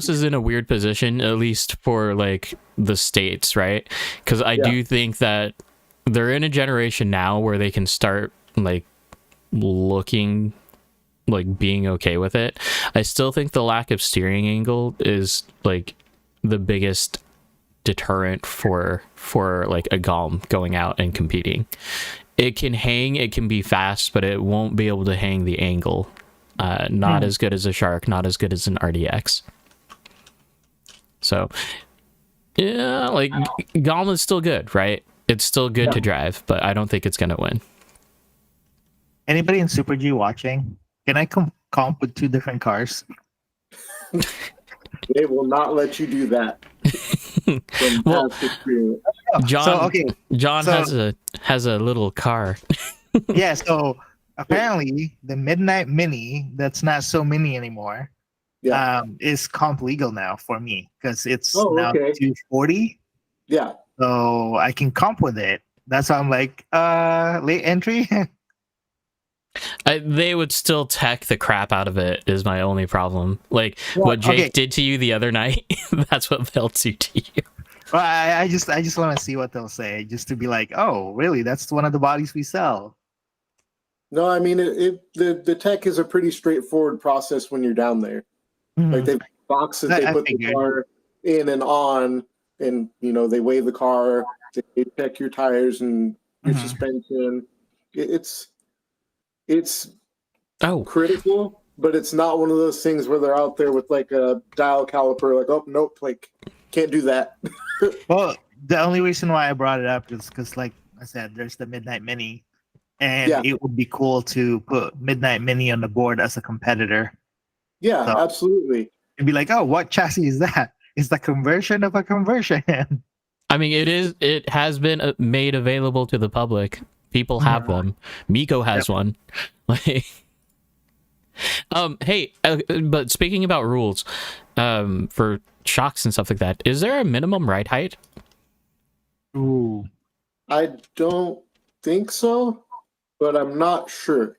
is in a weird position, at least for like the States, right? Because I do think that they're in a generation now where they can start like looking like being okay with it. I still think the lack of steering angle is like the biggest deterrent for like a GOM going out and competing. It can hang, it can be fast, but it won't be able to hang the angle. Not as good as a Shark, not as good as an RDX. So yeah, like GOM is still good, right? It's still good to drive, but I don't think it's gonna win. Anybody in Super G watching? Can I comp with 2 different cars? They will not let you do that. Well, John has a little car. Yeah, so apparently the Midnight Mini, that's not so mini anymore, Yeah. is comp legal now for me because it's Oh, now okay. 240. Yeah. So I can comp with it. That's why I'm like, late entry. They would still tech the crap out of it is my only problem. Like Well, what Jake okay. did to you the other night, that's what they'll do to you. Well, I just want to see what they'll say, just to be like, oh, really? That's one of the bodies we sell. No, I mean the tech is a pretty straightforward process when you're down there. Like they boxes, they I put the figured. car in and on, and they weigh the car, they check your tires and your Mhm. suspension. It's Oh, critical, but it's not one of those things where they're out there with like a dial caliper, like, oh nope, like can't do that. Well, the only reason why I brought it up is because, like I said, there's the Midnight Mini, and Yeah. it would be cool to put Midnight Mini on the board as a competitor. Yeah, So- absolutely. And be like, oh, what chassis is that? It's the conversion of a conversion. I mean, it has been made available to the public. People have them. Miko has one. Like, hey, but speaking about rules, for shocks and stuff like that, is there a minimum ride height? Ooh. I don't think so, but I'm not sure.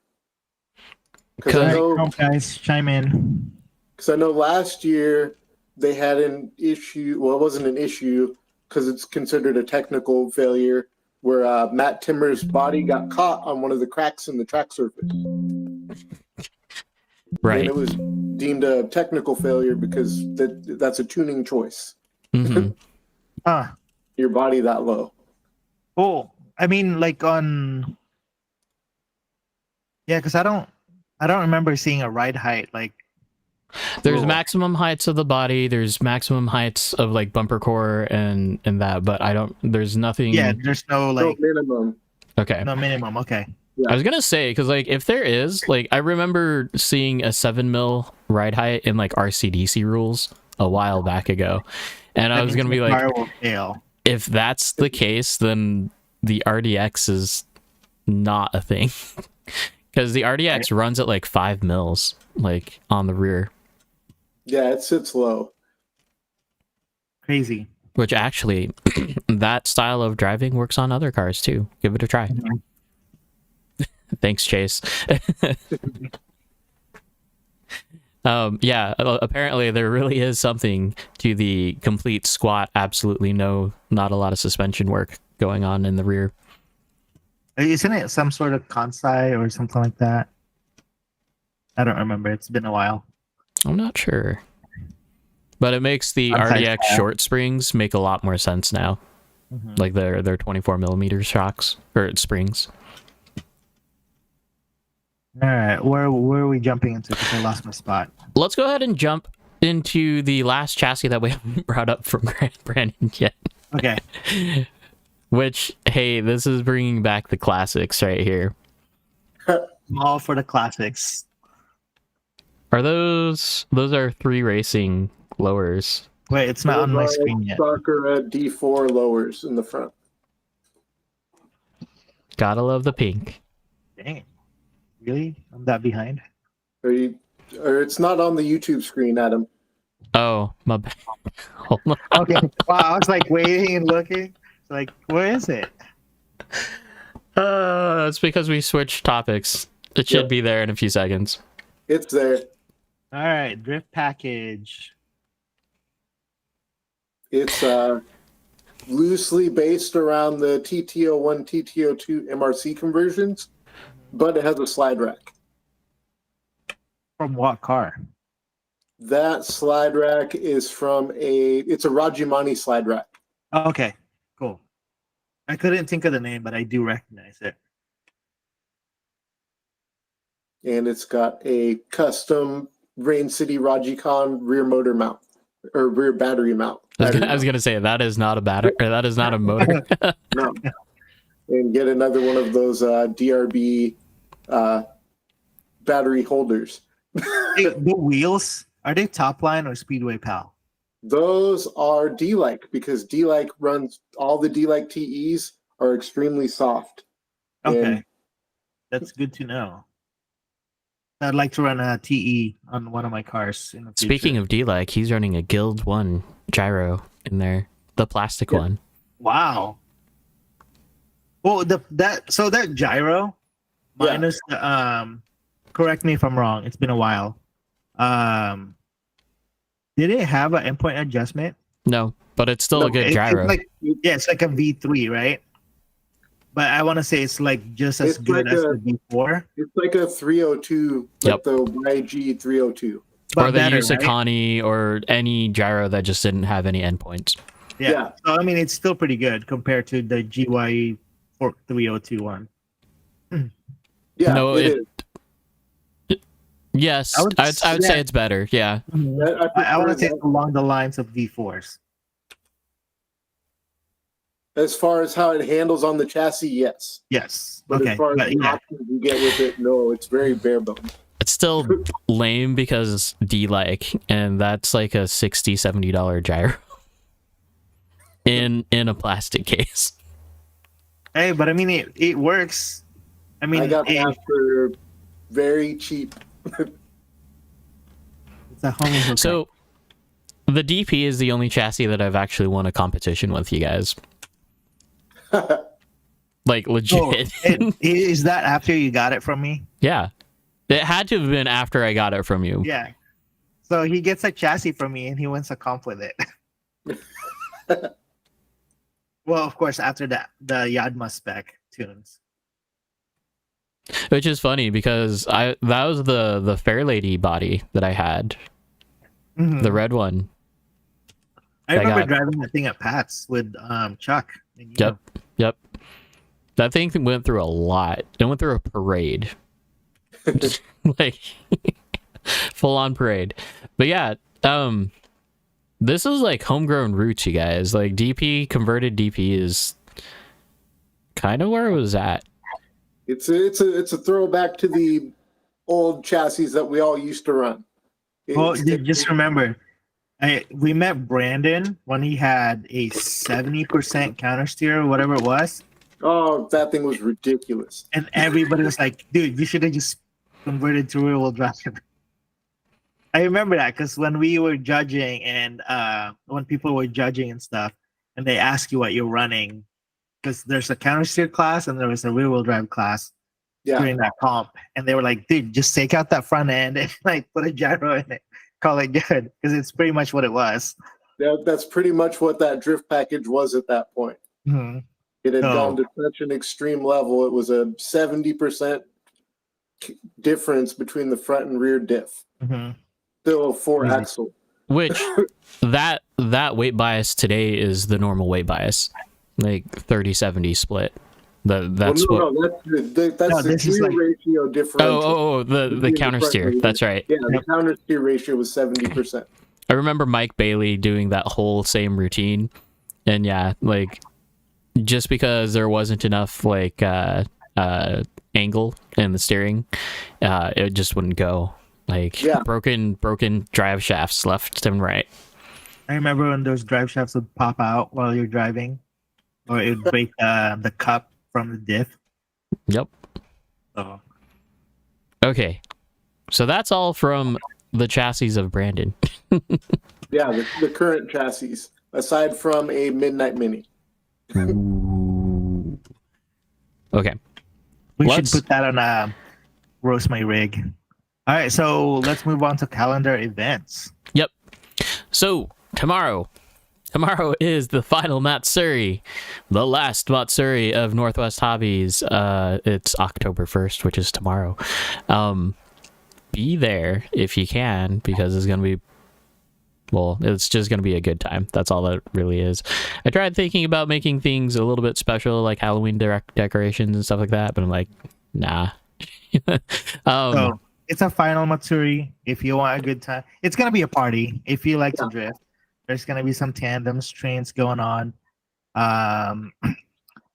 Because I know, Guys, chime in. last year they had an issue. Well, it wasn't an issue because it's considered a technical failure where Matt Timmer's body got caught on one of the cracks in the track surface. Right. And it was deemed a technical failure because that's a tuning choice. Mm-hmm. Your body that low. Oh, I mean, like on. Yeah, because I don't remember seeing a ride height like. There's Cool. maximum heights of the body. There's maximum heights of like bumper core and that, but I don't. There's nothing. Yeah, there's no like No minimum. Okay. no minimum. Okay. Yeah. I was gonna say because like if there is like I remember seeing a 7 mil ride height in like RCDC rules a while back ago, and I That was means gonna be the like, car will fail. if that's the case, then the RDX is not a thing because the RDX runs at like 5 mils like on the rear, Yeah, it sits low. Crazy. which actually that style of driving works on other cars too. Give it a try. Mhm. Thanks, Chase. Yeah, apparently there really is something to the complete squat, absolutely not a lot of suspension work going on in the rear. Isn't it some sort of Kansai or something like that? I don't remember. It's been a while. I'm not sure. But it makes the Kansai RDX style. short springs make a lot more sense now. Mhm. Like their 24 millimeter shocks or springs. All right, where are we jumping into? Because I lost my spot. Let's go ahead and jump into the last chassis that we haven't brought up from Brandon yet. Okay. Which, hey, this is bringing back the classics right here. I'm all for the classics. Are those are 3 racing lowers? Wait, it's not on my Those are screen yet. Stalker D4 lowers in the front. Gotta love the pink. Dang it. Really? I'm that behind? Or it's not on the YouTube screen, Adam. Oh, my bad. Hold on. Okay. Wow, I was like waiting and looking. Like, where is it? It's because we switched topics. It should Yep. be there in a few seconds. It's there. All right, drift package. It's loosely based around the TTO1, TTO2 MRC conversions, but it has a slide rack. From what car? That slide rack is from it's a Rajimani slide rack. Okay, cool. I couldn't think of the name, but I do recognize it. And it's got a custom Rain City Rajicon rear motor mount or rear battery mount. I was gonna say that is not a battery. Or that is not a motor. No. And get another one of those DRB battery holders. Hey, the wheels, are they Topline or Speedway Pal? Those are D-like because D-like runs all the D-like TEs are extremely soft. Okay. And That's good to know. I'd like to run a TE on one of my cars in the future. Speaking of D-Like, he's running a Guild 1 gyro in there. The plastic one. Wow. Well, that gyro minus the correct me if I'm wrong. It's been a while. Did it have an endpoint adjustment? No, but it's still a good gyro. It's like a V3, right? But I want to say it's like just as good as the V4. It's like a 302, like the YG 302. Or the Yusakani or any gyro that just didn't have any endpoints. Yeah. So, I mean, it's still pretty good compared to the GY 302 one. Yeah, no, it is. Yes, I would say it's better. Yeah. I want to say it's along the lines of V4s. As far as how it handles on the chassis, yes. Yes. But as far as the options you get with it, no, it's very bare bones. It's still lame because it's D-like, and that's like a $60, $70 gyro in a plastic case. Hey, but I mean, it works. I mean, I got that for very cheap. It's a homie hookup. So the DP is the only chassis that I've actually won a competition with, you guys. Like legit. Is that after you got it from me? Yeah. It had to have been after I got it from you. Yeah. So he gets a chassis from me and he wins a comp with it. Well, of course, after the Yadma spec tunes. Which is funny because that was the Fair Lady body that I had. Mm-hmm. The red one. I remember driving that thing at Pat's with Chuck. Yep. That thing went through a lot. It went through a parade. Like full on parade. But yeah, this is like homegrown roots, you guys. Like converted DP is kind of where it was at. It's a throwback to the old chassis that we all used to run. Just remember, we met Brandin when he had a 70% counter steer or whatever it was. Oh, that thing was ridiculous. And everybody was like, dude, you should have just converted to rear-wheel drive. I remember that because when we were judging and when people were judging and stuff, and they ask you what you're running, because there's a counter steer class and there was a rear-wheel drive class during that comp. And they were like, dude, just take out that front end and like put a gyro in it. Call it good, because it's pretty much what it was. That's pretty much what that drift package was at that point. Mm-hmm. It had gone to such an extreme level. It was a 70% difference between the front and rear diff. Mm-hmm. Still a 4-axle. Which that weight bias today is the normal weight bias, like 30-70 split. That's the steer ratio differential. The counter steer. That's right. Yeah, the counter steer ratio was 70%. I remember Mike Bailey doing that whole same routine, and like just because there wasn't enough like angle in the steering, it just wouldn't go. Like broken drive shafts left and right. I remember when those drive shafts would pop out while you're driving, or it would break the cup from the diff. Yep. Oh. Okay. So that's all from the chassis of Brandin. Yeah, the current chassis, aside from a Midnight Mini. Ooh. Okay. Let's should put that on Roast My Rig. All right, so let's move on to calendar events. Yep. So tomorrow is the final Matsuri, the last Matsuri of Northwest Hobbies. It's October 1st, which is tomorrow. Be there if you can, because it's going to be, it's just going to be a good time. That's all that really is. I tried thinking about making things a little bit special, like Halloween decorations and stuff like that, but I'm like, nah. So it's a final Matsuri. If you want a good time, it's going to be a party. If you like to drift, there's going to be some tandems, trains going on.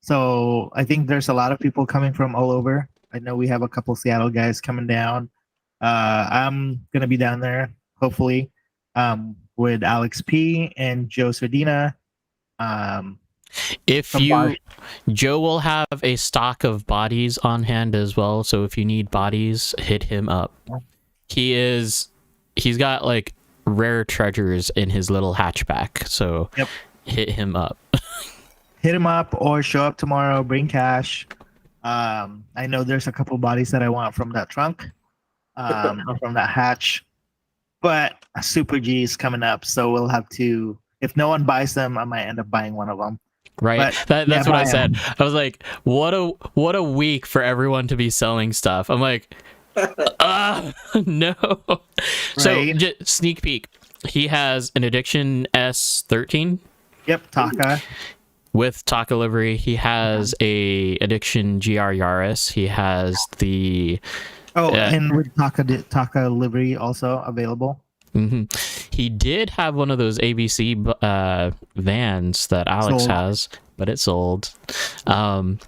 So I think there's a lot of people coming from all over. I know we have a couple Seattle guys coming down. I'm going to be down there, hopefully, with Alex P. and Joe Sardina. If Joe will have a stock of bodies on hand as well, so if you need bodies, hit him up. He's got like rare treasures in his little hatchback, so hit him up. Hit him up or show up tomorrow, bring cash. I know there's a couple bodies that I want from that trunk, or from that hatch, but Super G is coming up, so we'll have to, if no one buys them, I might end up buying one of them. Right. That's what I said. I was like, what a week for everyone to be selling stuff. I'm like, no. Right? So just sneak peek. He has an Addiction S13. Yep, Taka. With Taka livery. He has a Addiction GR Yaris. He has the and with Taka livery also available. Mm-hmm. He did have one of those ABC vans that Alex has, but it sold.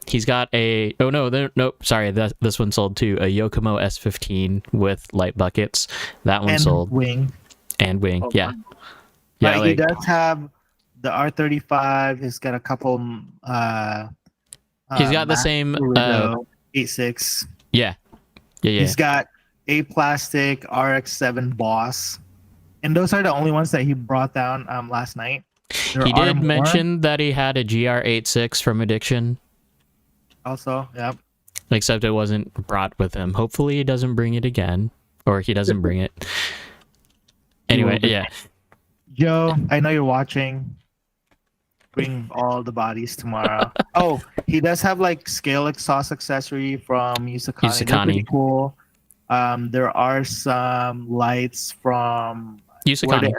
He's got a this one sold too, a Yokomo S15 with light buckets. That one sold. Wing. Yeah. But like, he does have the R35. He's got a couple. He's got the same 8.6. Yeah. He's got a plastic RX-7 Boss. And those are the only ones that he brought down last night. He did mention that he had a GR86 from Addiction. Also, yep. Except it wasn't brought with him. Hopefully he doesn't bring it again. Or he doesn't bring it. Anyway, yeah. Joe, I know you're watching. Bring all the bodies tomorrow. He does have like scale exhaust accessory from Yusakani. They're pretty cool. There are some lights from Yusakani.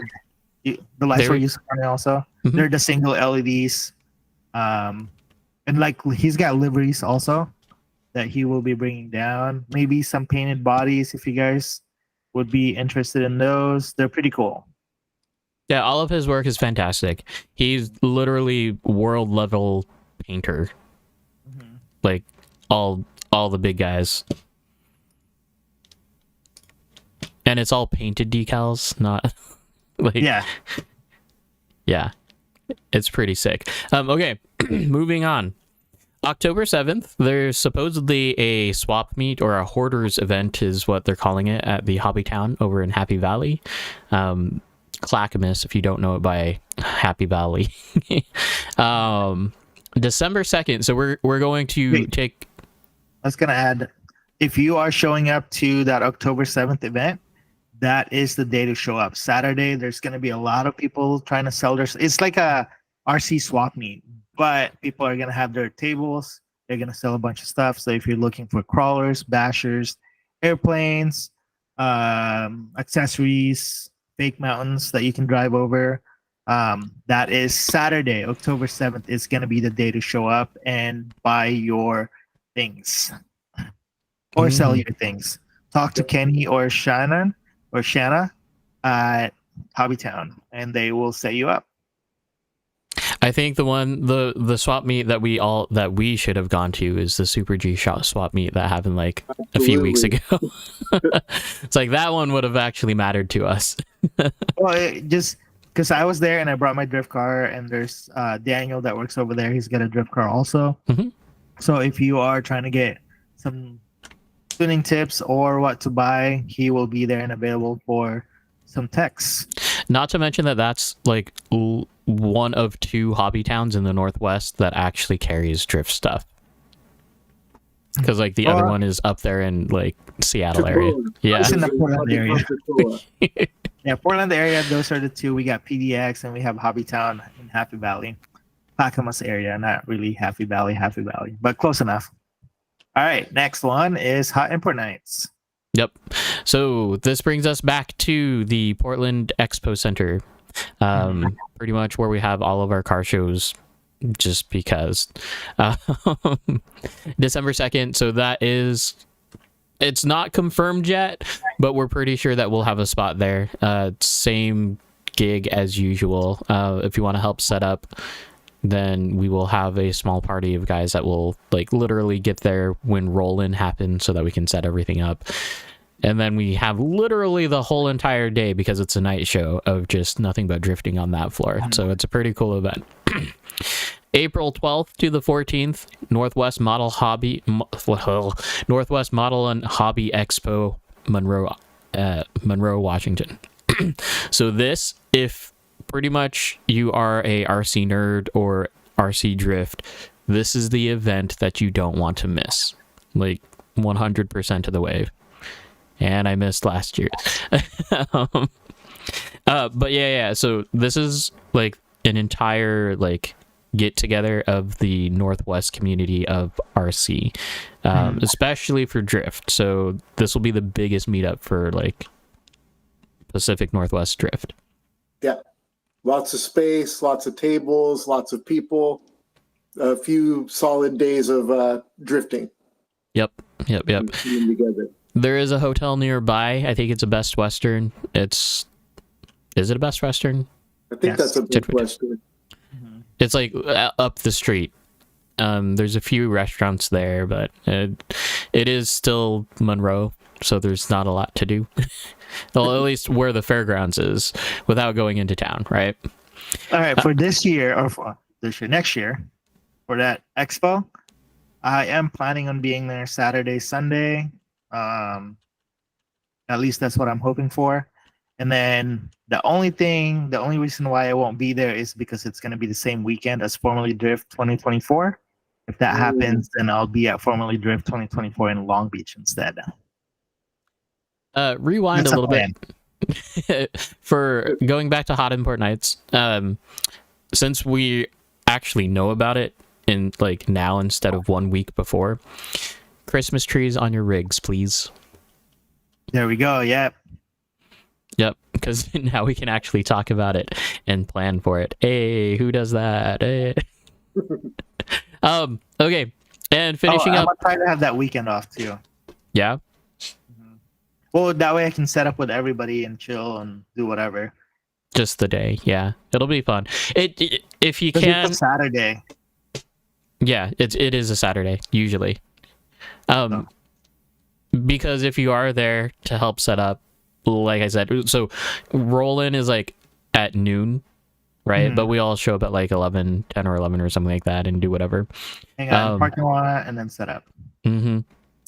The lights for Yusakani also. Mm-hmm. They're the single LEDs. And like he's got liveries also that he will be bringing down. Maybe some painted bodies if you guys would be interested in those. They're pretty cool. Yeah, all of his work is fantastic. He's literally world level painter. Mm-hmm. Like all the big guys. And it's all painted decals, not like yeah. It's pretty sick. Okay, moving on. October 7th, there's supposedly a swap meet or a hoarders event is what they're calling it at the Hobby Town over in Happy Valley. Clackamas, if you don't know it by Happy Valley. December 2nd, so we're going to take... I was going to add, if you are showing up to that October 7th event, that is the day to show up. Saturday, there's going to be a lot of people trying to sell their... It's like a RC swap meet, but people are going to have their tables. They're going to sell a bunch of stuff. So if you're looking for crawlers, bashers, airplanes, accessories, fake mountains that you can drive over, that is Saturday, October 7th is going to be the day to show up and buy your things or sell your things. Talk to Kenny or Shanna at Hobbytown and they will set you up. I think the swap meet that we should have gone to is the Super G swap meet that happened like a few weeks ago. It's like that one would have actually mattered to us. Well, just because I was there and I brought my drift car, and there's Daniel that works over there. He's got a drift car also. Mm-hmm. So if you are trying to get some tuning tips or what to buy, he will be there and available for some techs. Not to mention that that's like one of two hobby towns in the Northwest that actually carries drift stuff. Because like the other one is up there in like Seattle area. Yeah. It's in the Portland area. Yeah, Portland area, those are the two. We got PDX and we have Hobbytown in Happy Valley. Clackamas area, not really Happy Valley, but close enough. All right, next one is Hot Import Nights. Yep. So this brings us back to the Portland Expo Center. Pretty much where we have all of our car shows just because. December 2nd, so that is... It's not confirmed yet, but we're pretty sure that we'll have a spot there. Same gig as usual. If you want to help set up, then we will have a small party of guys that will like literally get there when roll-in happens so that we can set everything up. And then we have literally the whole entire day, because it's a night show, of just nothing but drifting on that floor. So it's a pretty cool event. April 12th to the 14th, Northwest Model and Hobby Expo, Monroe, Washington. So this, if pretty much you are a RC nerd or RC drift, this is the event that you don't want to miss. Like 100% of the way. And I missed last year. But yeah. So this is like an entire like get together of the Northwest community of RC, especially for drift. So this will be the biggest meetup for like Pacific Northwest drift. Yeah. Lots of space, lots of tables, lots of people, a few solid days of drifting. Yep. Together. There is a hotel nearby. I think it's a Best Western. Is it a Best Western? I think that's a Best Western. It's like up the street. There's a few restaurants there, but it is still Monroe, so there's not a lot to do. Well, at least where the fairgrounds is, without going into town, right? All right, for this year or for next year, for that expo, I am planning on being there Saturday, Sunday. At least that's what I'm hoping for. And then the only reason why I won't be there is because it's going to be the same weekend as Formally Drift 2024. If that happens, then I'll be at Formally Drift 2024 in Long Beach instead. Rewind a little bit for going back to Hot Import Nights. Since we actually know about it in like now instead of 1 week before, Christmas trees on your rigs, please. There we go. Yep, because now we can actually talk about it and plan for it. Hey, who does that? Hey. Okay, and finishing up. I'm trying to have that weekend off too. Yeah. Well, that way I can set up with everybody and chill and do whatever. Just the day, yeah. It'll be fun. If you can. It's a Saturday. Yeah, it is a Saturday usually. Because if you are there to help set up, like I said, so roll-in is like at noon, right? Mm-hmm. But we all show up at like 10 or 11 or something like that and do whatever. Hang out in the parking lot and then set up. Mm-hmm.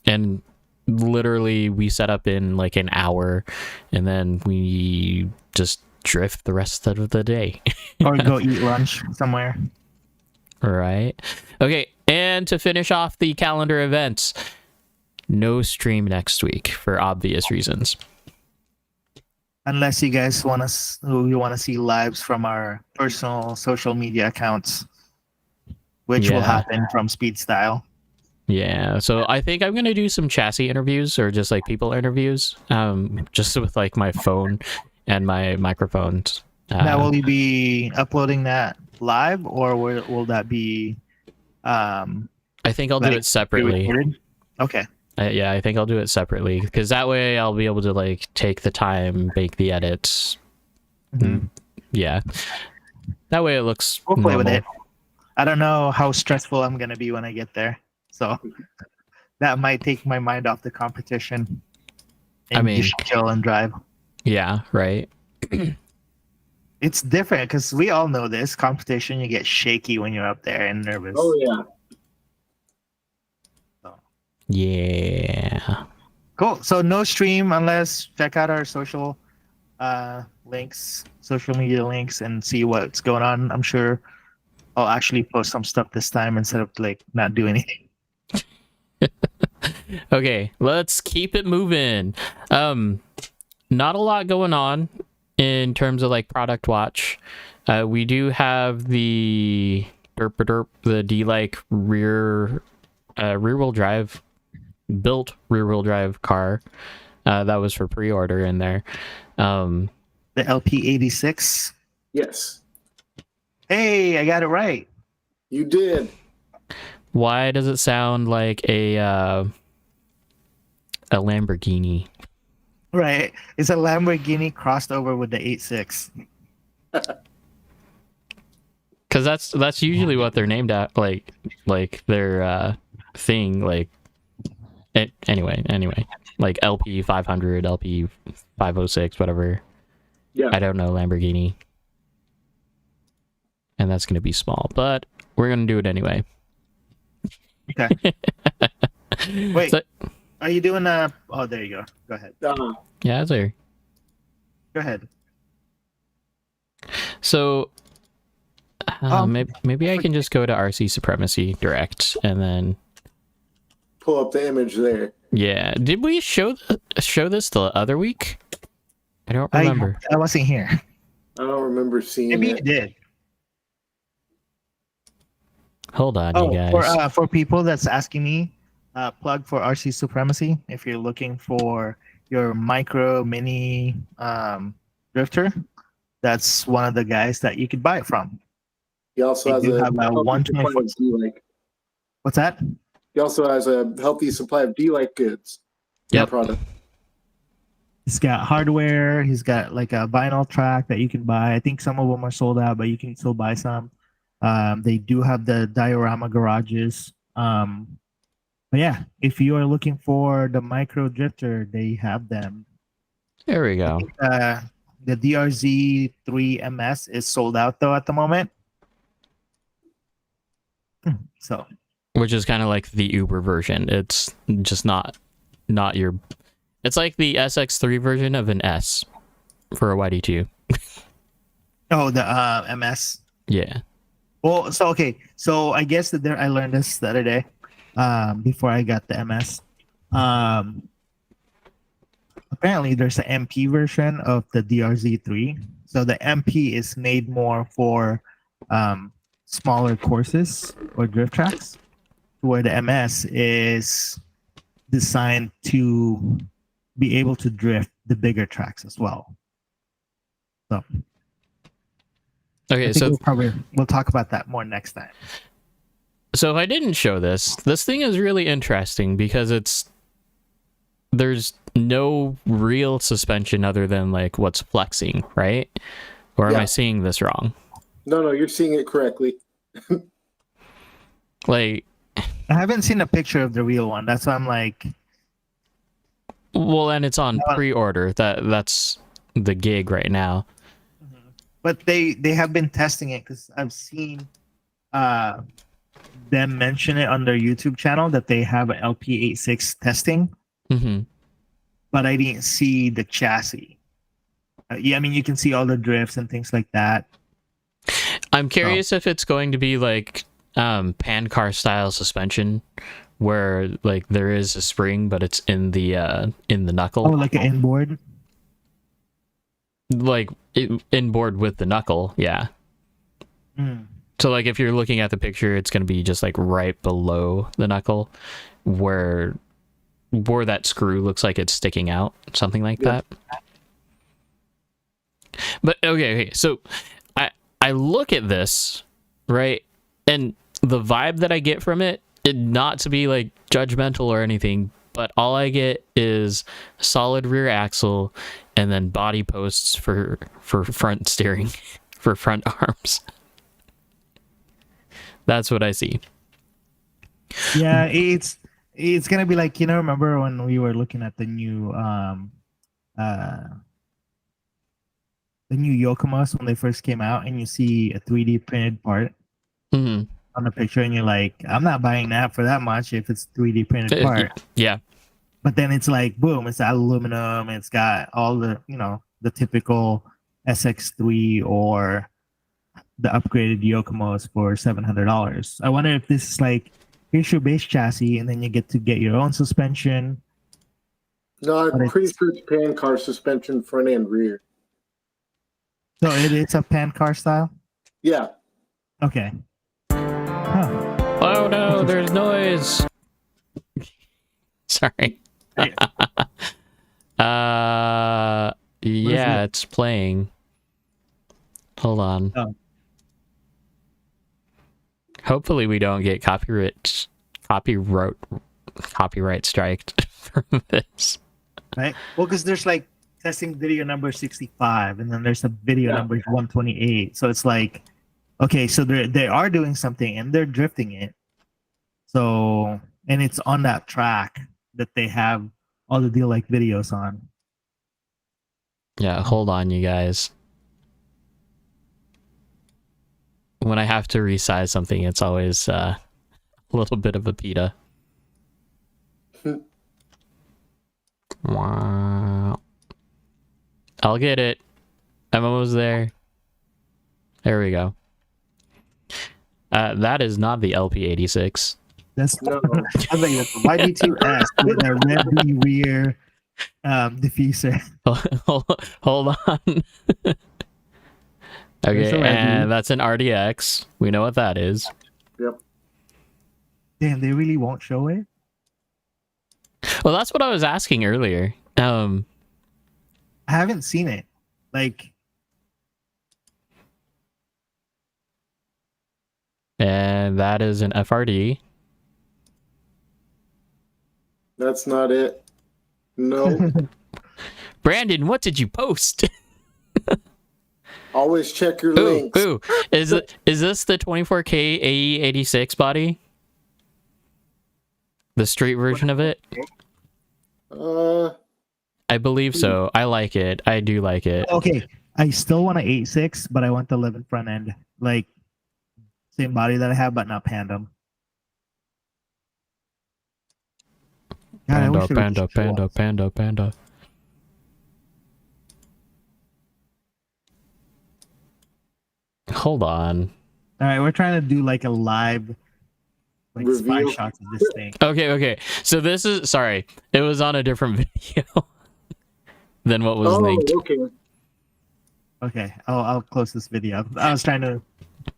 And literally we set up in like an hour and then we just drift the rest of the day. Or go eat lunch somewhere. Right. Okay, and to finish off the calendar events, no stream next week for obvious reasons. Unless you guys want to see lives from our personal social media accounts, which will happen from Speed Style. Yeah, so I think I'm going to do some chassis interviews or just like people interviews, just with like my phone and my microphones. Now, will you be uploading that live or will that be... I think I'll do it separately. Okay. Yeah, I think I'll do it separately because that way I'll be able to like take the time, make the edits. Mm-hmm. Yeah. That way it looks We'll play normal. with it. I don't know how stressful I'm going to be when I get there. So that might take my mind off the competition. And just chill and drive. Yeah, right. It's different because we all know this competition. You get shaky when you're up there and nervous. Oh, yeah. So. Yeah. Cool. So no stream unless check out our social links, social media links, and see what's going on. I'm sure I'll actually post some stuff this time instead of like not do anything. Okay, let's keep it moving. Not a lot going on in terms of like product watch. We do have the D-like rear wheel drive car that was for pre-order in there. The LP86. Yes. Hey, I got it right. You did. Why does it sound like a Lamborghini? Right. It's a Lamborghini crossed over with the 86. Because that's usually what they're named at, like their thing, like anyway, like LP 500, LP 506, whatever. Yeah. I don't know Lamborghini. and that's going to be small, but we're going to do it anyway. Okay. Wait, So, are you doing oh, there you go. Go ahead. yeah, it's there. Go ahead. So maybe I can just go to RC Supremacy Direct and then Pull up the image there. yeah. Did we show this the other week? I don't remember. I wasn't here. I don't remember seeing Maybe you it. did. Hold on, you guys. For people that's asking me, plug for RC Supremacy. If you're looking for your micro mini drifter, that's one of the guys that you could buy it from. He also They has do a have a healthy 124 supply of D-like. What's that? He also has a healthy supply of D-like goods. Yep. Product. He's got hardware. He's got like a vinyl track that you can buy. I think some of them are sold out, but you can still buy some. They do have the diorama garages. But yeah, if you are looking for the micro drifter, they have them. There we go. The DRZ3 MS is sold out though at the moment. So, Which is kind of like the Uber version. It's just not your. It's like the SX3 version of an S for a YD2. oh, the MS. Yeah. Well, so okay, so I guess that I learned this the other day, before I got the MS. Apparently, there's an MP version of the DRZ3. So the MP is made more for smaller courses or drift tracks, where the MS is designed to be able to drift the bigger tracks as well. So Okay, so we'll talk about that more next time. So if I didn't show this thing is really interesting because there's no real suspension other than like what's flexing, right? Or am I seeing this wrong? No, you're seeing it correctly. Like, I haven't seen a picture of the real one. That's why I'm like, well, and it's on pre-order. That's the gig right now. but they have been testing it because I've seen them mention it on their YouTube channel that they have an LP86 testing. Mm-hmm. But I didn't see the chassis. Yeah, I mean, you can see all the drifts and things like that. I'm curious if it's going to be like pan car style suspension, where like there is a spring, but it's in the knuckle. Oh, like an inboard. Like inboard with the knuckle, yeah. Mm. So like if you're looking at the picture, it's going to be just like right below the knuckle, where that screw looks like it's sticking out, something like that. But okay, so I look at this, right, and the vibe that I get from it, not to be like judgmental or anything, but all I get is solid rear axle and then body posts for front steering, for front arms. That's what I see. Yeah, it's gonna be like, remember when we were looking at the new Yokomos when they first came out, and you see a 3D printed part on the picture, and you're like, I'm not buying that for that much if it's 3D printed part. Yeah. But then it's like, boom, it's aluminum. It's got all the, the typical SX3 or the upgraded Yokomos for $700. I wonder if this is like, here's your base chassis, and then you get to get your own suspension. No, I'm pretty sure it's pan car suspension, front and rear. So it's a pan car style? Yeah. Okay. Huh. Oh no, there's noise. Sorry. Yeah, it's playing. Hold on. Oh. Hopefully we don't get copyright striked from this. Right? Well, because there's like testing video number 65, and then there's a video number 128. So it's like, okay, so they are doing something and they're drifting it. So, and it's on that track that they have all the deal like videos on. Yeah, hold on, you guys. when I have to resize something, it's always a little bit of a pita. Wow. I'll get it. I'm almost there. There we go. That is not the LP86. That's No. I think that's the YD2S with a red rear diffuser. Hold on. There's Okay, a red and view. that's an RDX. We know what that is. Yep. Damn, they really won't show it. Well, that's what I was asking earlier. I haven't seen it. Like, And that is an FRD. That's not it. No. Brandon, what did you post? Always check your Ooh, links. ooh. Is this the 24K AE86 body? The street version of it? I believe so. I like it. I do like it. okay, I still want an 8.6, but I want the 11 front end. Like, same body that I have, but not Pandem. God, I wish Panda, they would panda, just show panda, us. panda, panda. Hold on. All right, we're trying to do like a live, like spy Reveal. shots of this thing. Okay. So this is sorry. It was on a different video than what was Oh, linked. okay. Okay, I'll close this video. I was trying to.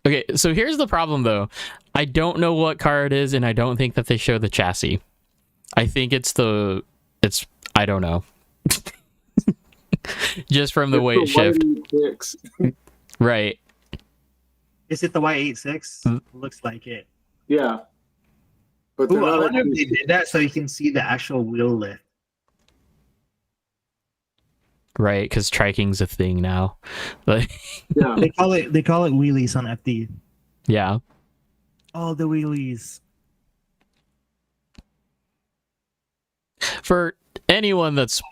Okay, so here's the problem though. I don't know what car it is, and I don't think that they show the chassis. I think it's I don't know. Just from the way it It's shift. YD6. Right. Is it the Y86? Mm. Looks like it. Yeah. But they're Ooh, I not wonder if actually- they did that so you can see the actual wheel lift. Right, because triking's a thing now. Like, yeah. They call it wheelies on FD. yeah. Oh, the wheelies. For anyone that's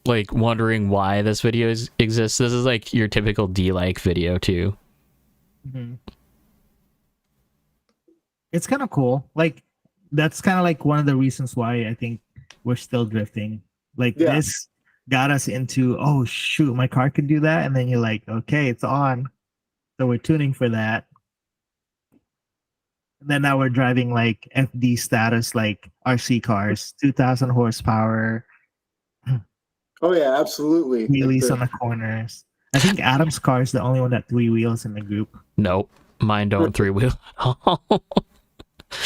like wondering why this video exists, this is like your typical D-like video too. Mm-hmm. It's kind of cool. Like, that's kind of like one of the reasons why I think we're still drifting. Like, Yeah. this got us into, oh shoot, my car could do that, and then you're like, okay, it's on. So we're tuning for that. And then now we're driving like FD status, like RC cars, 2,000 horsepower, Oh yeah, absolutely. wheelies Like on the corners. I think Adam's car is the only one that 3 wheels in the group. Nope. Mine don't 3-wheel at all.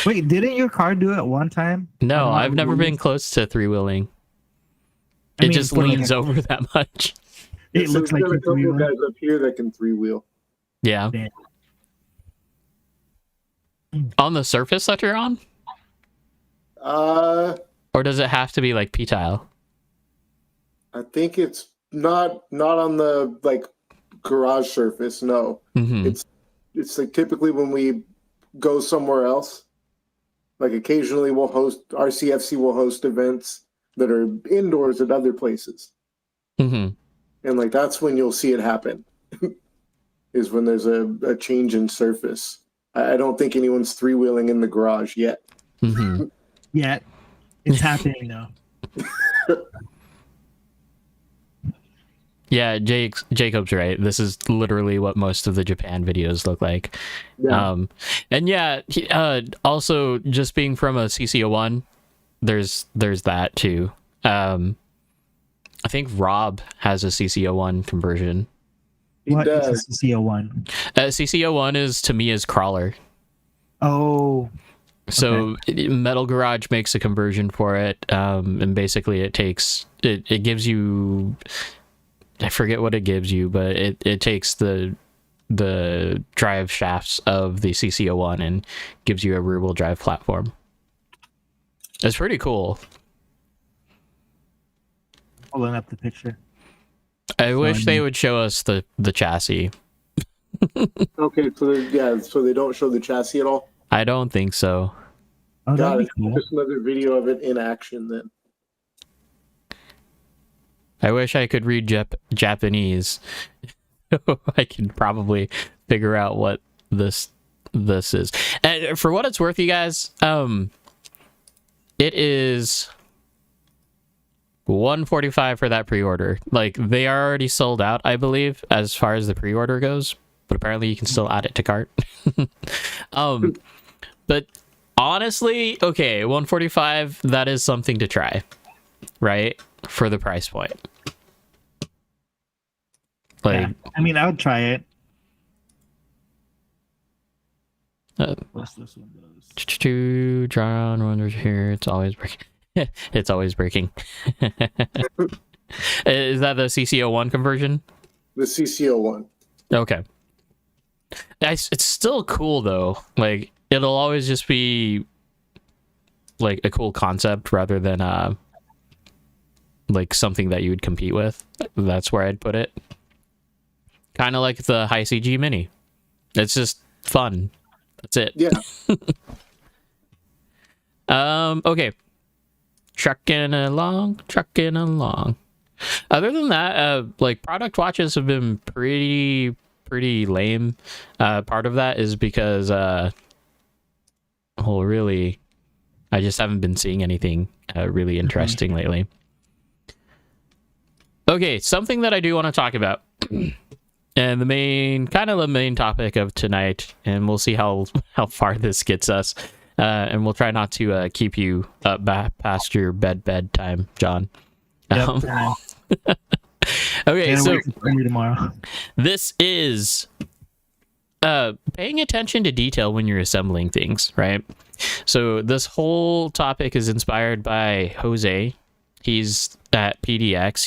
Wait, didn't your car do it one time? No, On I've never wheelies? been close to 3-wheeling. I It mean, just for like leans a- over that much. It so looks we've like got a you're couple 3-wheeling. guys up here that can 3-wheel. Yeah. Damn. On the surface that you're on? Or does it have to be like P-tile? I think it's not on the like garage surface. No, Mm-hmm. it's like typically when we go somewhere else. Like occasionally we'll host RCFC will host events that are indoors at other places, Mm-hmm. and like that's when you'll see it happen. Is when there's a change in surface. I don't think anyone's 3-wheeling in the garage yet. Mm-hmm. Yeah, it's happening now. Yeah, Jacob's right. This is literally what most of the Japan videos look like. Yeah. And yeah, also just being from a CC01, there's that too. I think Rob has a CC01 conversion. He What does. is a CC01? CC01 is Tamiya's crawler. Oh, So Metal Garage makes a conversion for it, and basically it takes it gives you, I forget what it gives you, but it takes the drive shafts of the CC01 and gives you a rear-wheel drive platform. It's pretty cool. pulling up the picture. I wish they would show us the chassis. Okay, so they don't show the chassis at all. I don't think so. Oh, Got that'd it. be cool. Just another video of it in action then. I wish I could read Japanese. I could probably figure out what this is. And for what it's worth, you guys, it is $145 for that pre-order. Like, they are already sold out, I believe, as far as the pre-order goes, but apparently you can still add it to cart. But honestly, okay, $145, that is something to try, right? For the price point. Like, Yeah. I mean, I would try it. What's this one goes? to John Wonders here. It's always breaking. It's always breaking. Is that the CC01 conversion? The CC01. Okay. It's still cool though. Like, it'll always just be like a cool concept rather than like something that you would compete with. That's where I'd put it. Kind of like the High CG Mini. It's just fun. That's it. Yeah. Okay. Trucking along. Other than that, like, product watches have been pretty lame. Part of that is because well, really, I just haven't been seeing anything really interesting lately. Okay, something that I do want to talk about. And the main topic of tonight, and we'll see how far this gets us, and we'll try not to keep you up past your bedtime, John. Yep. Okay, so tomorrow. This is paying attention to detail when you're assembling things, right? So this whole topic is inspired by Jose. He's at PDX.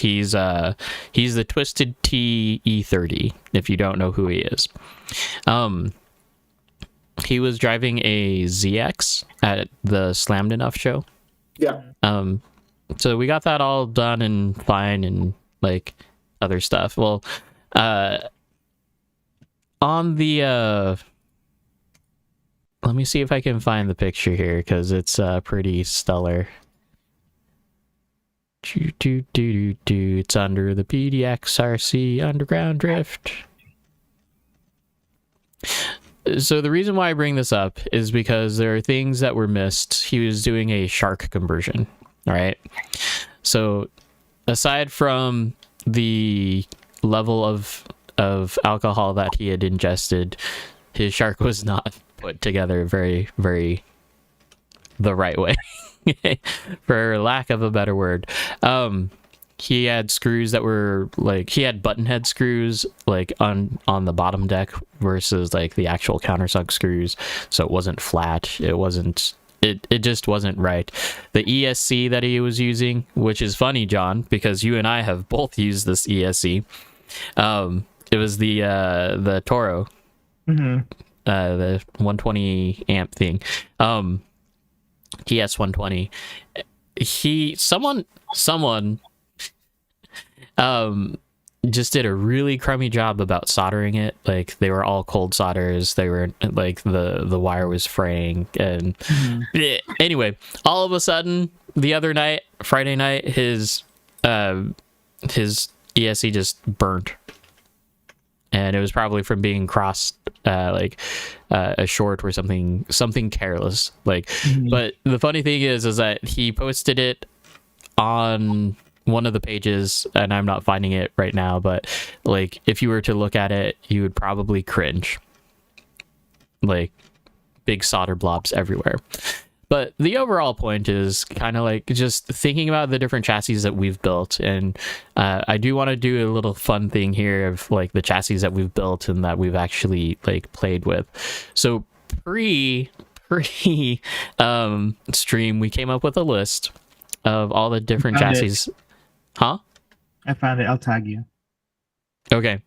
He's the Twisted T E30, if you don't know who he is. He was driving a ZX at the Slammed Enough show. Yeah. So we got that all done and fine and like other stuff. Well, on the let me see if I can find the picture here because it's pretty stellar. It's under the PDX-RC Underground Drift. So the reason why I bring this up is because there are things that were missed. He was doing a shark conversion, all right? So aside from the level of alcohol that he had ingested, his shark was not put together very, very the right way. For lack of a better word. He had screws that were like, he had button head screws like on the bottom deck versus like the actual countersunk screws, so it wasn't flat. It just wasn't right. The ESC that he was using, which is funny, John, because you and I have both used this ESC. It was the Toro, the 120 amp thing. TS120. Someone just did a really crummy job about soldering it. Like, they were all cold solders. They were like the wire was fraying, and anyway, all of a sudden the other night, Friday night, his ESC just burnt. And it was probably from being crossed a short or something careless. Like, but the funny thing is that he posted it on one of the pages, and I'm not finding it right now, but like, if you were to look at it, you would probably cringe. Like, big solder blobs everywhere. But the overall point is kind of like just thinking about the different chassis that we've built. And I do want to do a little fun thing here of like the chassis that we've built and that we've actually like played with. So pre stream, we came up with a list of all the different chassis. Huh? I found it. I'll tag you. Okay.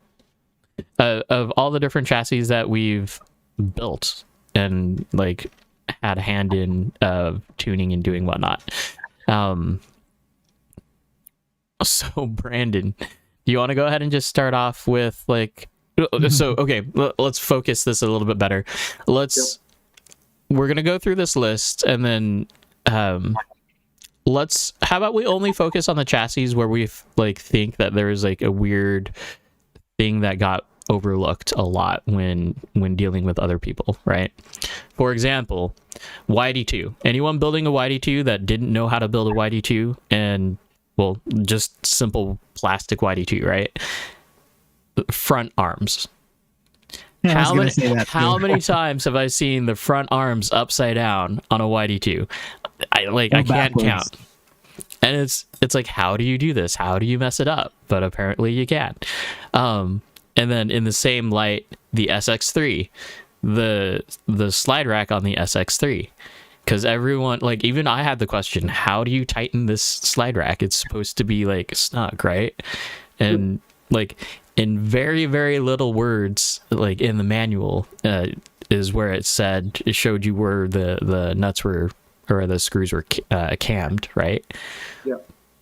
Of all the different chassis that we've built and like had a hand in tuning and doing whatnot. So Brandon, do you want to go ahead and just start off with like, so okay, let's focus this a little bit better. We're gonna go through this list, and then how about we only focus on the chassis where we like think that there is like a weird thing that got overlooked a lot when dealing with other people, right? For example, YD2. Anyone building a YD2 that didn't know how to build a YD2, and well, just simple plastic YD2, right? Front arms. Yeah, I was gonna say that How too. many times have I seen the front arms upside down on a YD2? I Or can't backwards. count. And it's like, how do you do this? How do you mess it up? But apparently you can. And then in the same light, the SX3, the slide rack on the SX3, because everyone, like, even I had the question, how do you tighten this slide rack? It's supposed to be like snug, right? And like in very, very little words, like in the manual, is where it showed you where the nuts were, or the screws were cammed, right? Yeah.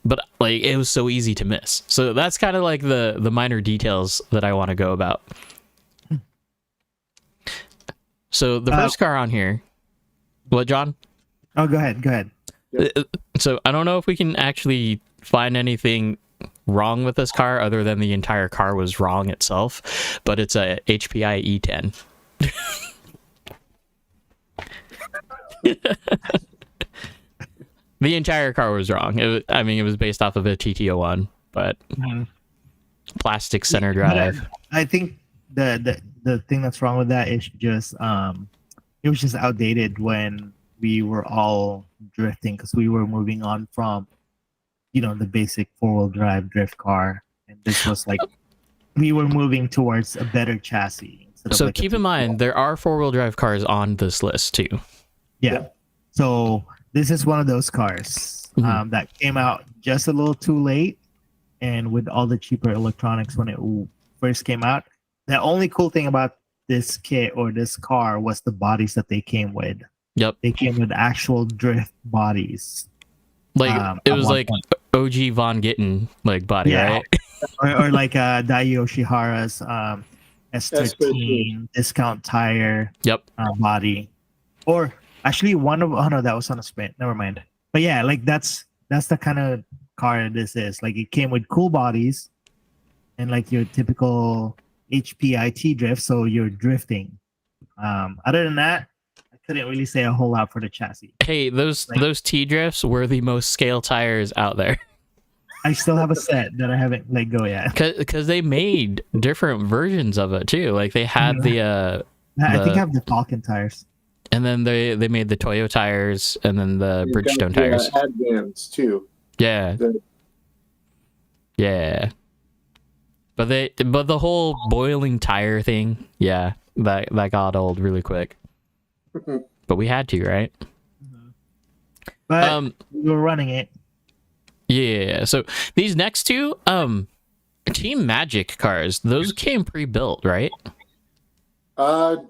But like, it was so easy to miss. So that's kind of like the minor details that I want to go about. So the first car on here, what, John? Oh, go ahead. So I don't know if we can actually find anything wrong with this car other than the entire car was wrong itself, but it's a HPI E10. The entire car was wrong. It was based off of a TT01, but Mhm. plastic center But drive. I think the thing that's wrong with that is just it was just outdated when we were all drifting, because we were moving on from the basic 4-wheel drive drift car, and this was like we were moving towards a better chassis. Instead of So like a keep in mind, there are 4-wheel drive cars on this list too. Yeah. So this is one of those cars Mhm. that came out just a little too late, and with all the cheaper electronics when it first came out. The only cool thing about this kit or this car was the bodies that they came with. Yep. They came with actual drift bodies. Like it at was one like point. OG Von Gittin like body, Yeah. right? or like Dai Yoshihara's S13 discount tire Yep. body, or actually no, that was on a Sprint. Never mind. But yeah, like that's the kind of car this is. Like it came with cool bodies and like your typical HPIT drift, so you're drifting. Other than that, I couldn't really say a whole lot for the chassis. Hey, those T drifts were the most scale tires out there. I still have a set that I haven't let go yet. Because they made different versions of it too. Like they had I think I have the Falcon tires. and then they made the Toyo tires, and then the Bridgestone tires. Advance too. Yeah. Yeah. But the whole boiling tire thing, yeah, that got old really quick. But we had to, right? But we were running it. Yeah. So these next two, Team Magic cars, those came pre-built, right? The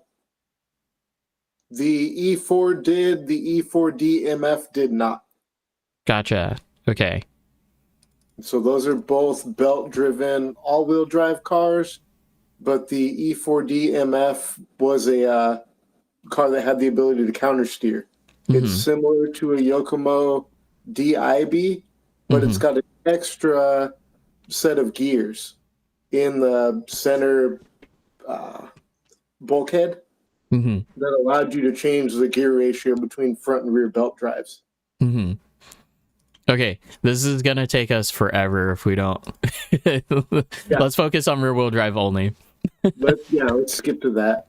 E4 did. The E4D MF did not. Gotcha. Okay. So those are both belt-driven all-wheel drive cars, but the E4D MF was a car that had the ability to counter steer. It's similar to a Yokomo DIB, but it's got an extra set of gears in the center bulkhead that allowed you to change the gear ratio between front and rear belt drives. Okay, this is gonna take us forever if we don't. Let's focus on rear wheel drive only. Let's skip to that.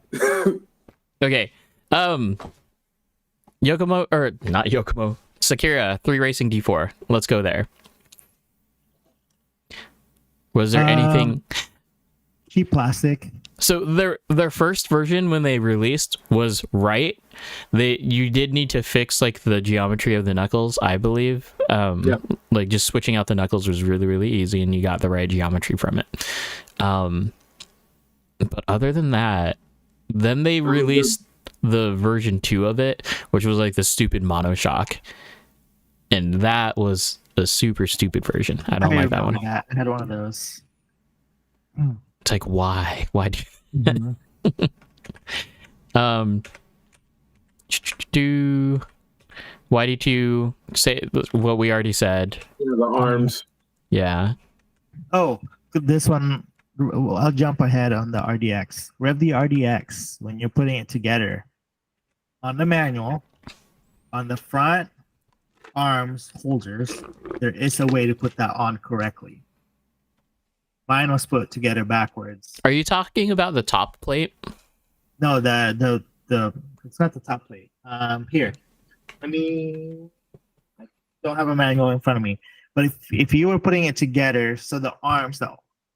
Okay, Yokomo, or not Yokomo, Sakura 3 Racing D4. Let's go there. Was there anything? Cheap plastic. So their first version when they released was right. You did need to fix like the geometry of the knuckles, I believe. Like just switching out the knuckles was really, really easy, and you got the right geometry from it. But other than that, then they released the version 2 of it, which was like the stupid monoshock, and that was a super stupid version. I don't like that one. I had one of those. It's like, why do do YD2 say what we already said? The arms. Yeah. Oh, this one Well, I'll jump ahead on the RDX. Rev the RDX when you're putting it together. On the manual, on the front arms holders, there is a way to put that on correctly. Mine was put together backwards. Are you talking about the top plate? No, the it's not the top plate. Here, I don't have a manual in front of me, but if you were putting it together, so the arms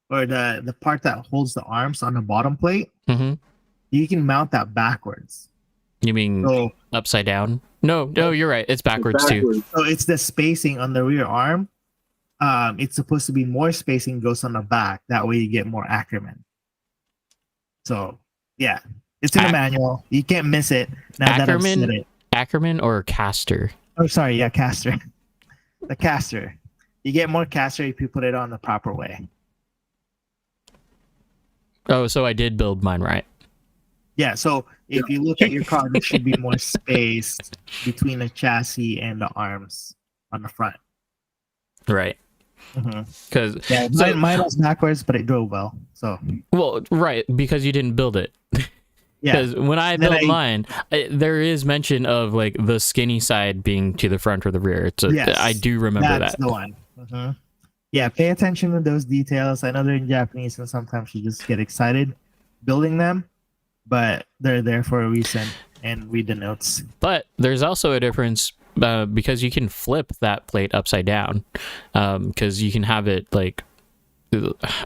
or the part that holds the arms on the bottom plate, you can mount that backwards. You mean upside down? No, you're right. It's backwards too. So it's the spacing on the rear arm. It's supposed to be more spacing goes on the back. That way you get more accurate. So yeah, it's in the manual. You can't miss it. Now Ackerman or caster? Oh, sorry. Yeah, caster. The caster. You get more caster if you put it on the proper way. Oh, so I did build mine right. Yeah, so if you look at your car, there should be more space between the chassis and the arms on the front. Right. Because mine was backwards, but it drove well. Right, because you didn't build it. Yeah. Because when I built mine, there is mention of like the skinny side being to the front or the rear. Yes, I do remember that. That's the one. Yeah, pay attention to those details. I know they're in Japanese, and sometimes you just get excited building them, but they're there for a reason, and read the notes. But there's also a difference because you can flip that plate upside down, because you can have it like,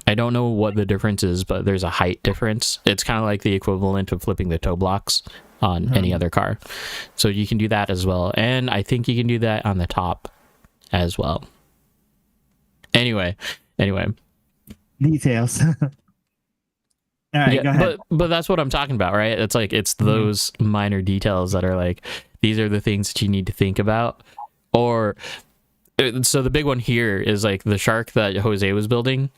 I don't know what the difference is, but there's a height difference. It's kind of like the equivalent of flipping the toe blocks on any other car. So you can do that as well. And I think you can do that on the top as well. Anyway. Details. All right, go ahead. But that's what I'm talking about, right? It's like, it's those minor details that are like, these are the things that you need to think about. Or, so the big one here is like the shark that Jose was building.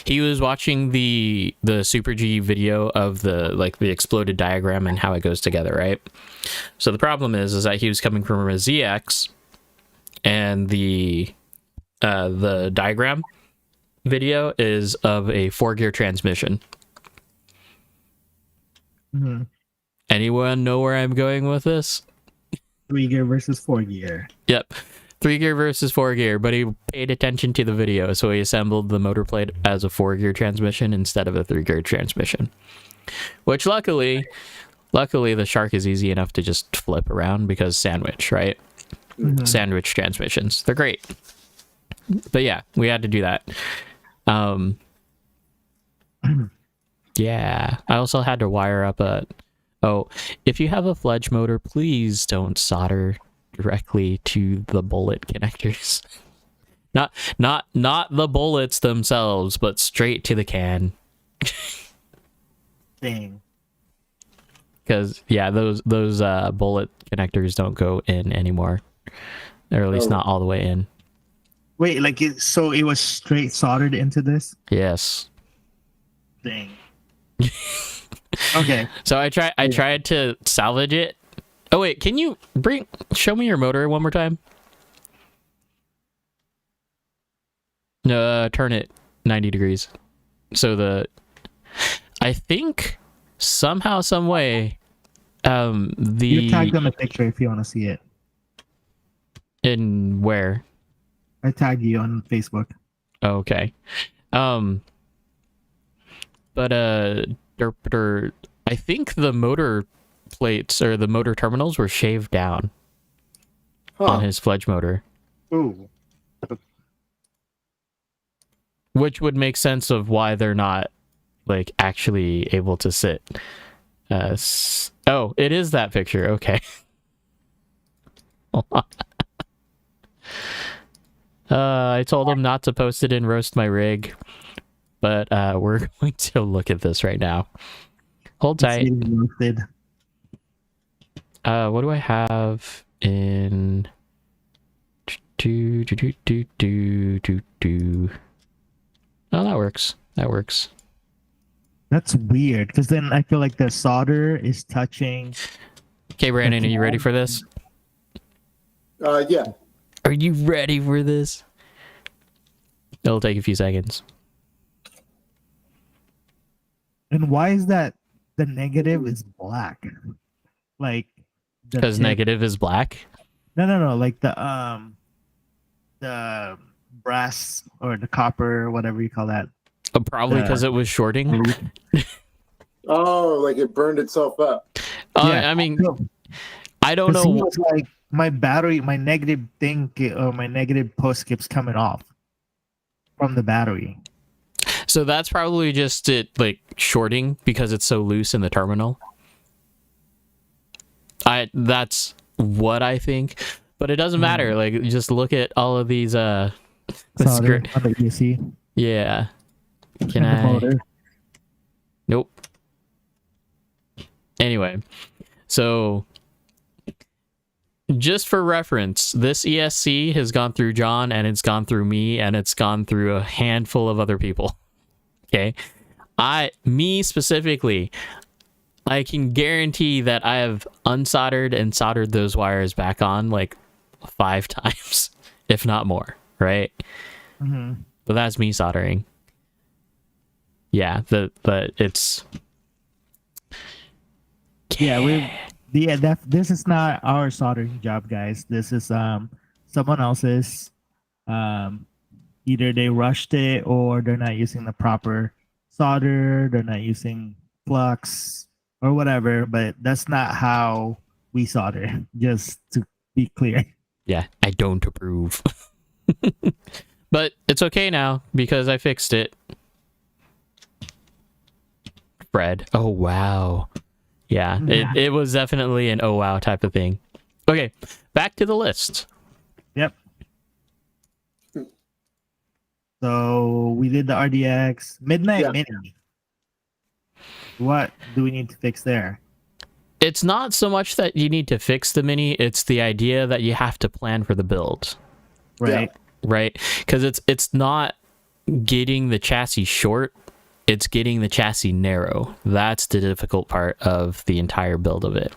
He was watching the Super G video of the exploded diagram and how it goes together, right? So the problem is that he was coming from a ZX, and the diagram video is of a 4-gear transmission. Anyone know where I'm going with this? 3-gear versus 4-gear. Yep. 3-gear versus 4-gear, but he paid attention to the video, so he assembled the motor plate as a 4-gear transmission instead of a 3-gear transmission. Which luckily the shark is easy enough to just flip around because sandwich, right? Sandwich transmissions. They're great. But yeah, we had to do that. Yeah, I also had to wire up if you have a fledge motor, please don't solder directly to the bullet connectors. Not the bullets themselves, but straight to the can. Dang. Because yeah, those bullet connectors don't go in anymore, or at least not all the way in. Wait, so it was straight soldered into this? Yes. Dang. Okay. So I tried to salvage it. Oh wait, can you show me your motor one more time? No, turn it 90 degrees. So I think somehow, some way, you tagged on the picture if you want to see it. In where? I tagged you on Facebook. Okay. But I think the motor plates or the motor terminals were shaved down on his fledge motor. Ooh. Which would make sense of why they're not actually able to sit. Oh, it is that picture. Okay. I told him not to post it and roast my rig, but we're going to look at this right now. Hold tight. What do I have in? Oh, that works. That works. That's weird, because then I feel like the solder is touching. Okay, Brandon, are you ready for this? Yeah. Are you ready for this? It'll take a few seconds. And why is that the negative is black? Like the Because tip. negative is black. No. Like the brass or the copper, whatever you call that. Probably because it was shorting. Oh, like it burned itself up. I mean, So, I don't the thing know. was like my battery, my negative thing, or my negative post keeps coming off from the battery. So that's probably just it, like shorting because it's so loose in the terminal. That's what I think, but it doesn't matter. Like, just look at all of these. Solder on the ESC. Yeah. Can And the I? motor. Nope. Anyway, so just for reference, this ESC has gone through John, and it's gone through me, and it's gone through a handful of other people. Okay, me specifically, I can guarantee that I have unsoldered and soldered those wires back on like 5 times, if not more, right? Mm-hmm. But that's me soldering. Yeah, but it's... This is not our soldering job, guys. This is someone else's. Either they rushed it or they're not using the proper solder, they're not using flux or whatever, but that's not how we solder, just to be clear. Yeah, I don't approve. But it's okay now because I fixed it. Fred. Oh, wow. Yeah, it was definitely an oh, wow type of thing. Okay, back to the list. Yep. So we did the RDX Midnight Mini. What do we need to fix there? It's not so much that you need to fix the Mini, it's the idea that you have to plan for the build. Right. Right? Because it's not getting the chassis short, it's getting the chassis narrow. That's the difficult part of the entire build of it.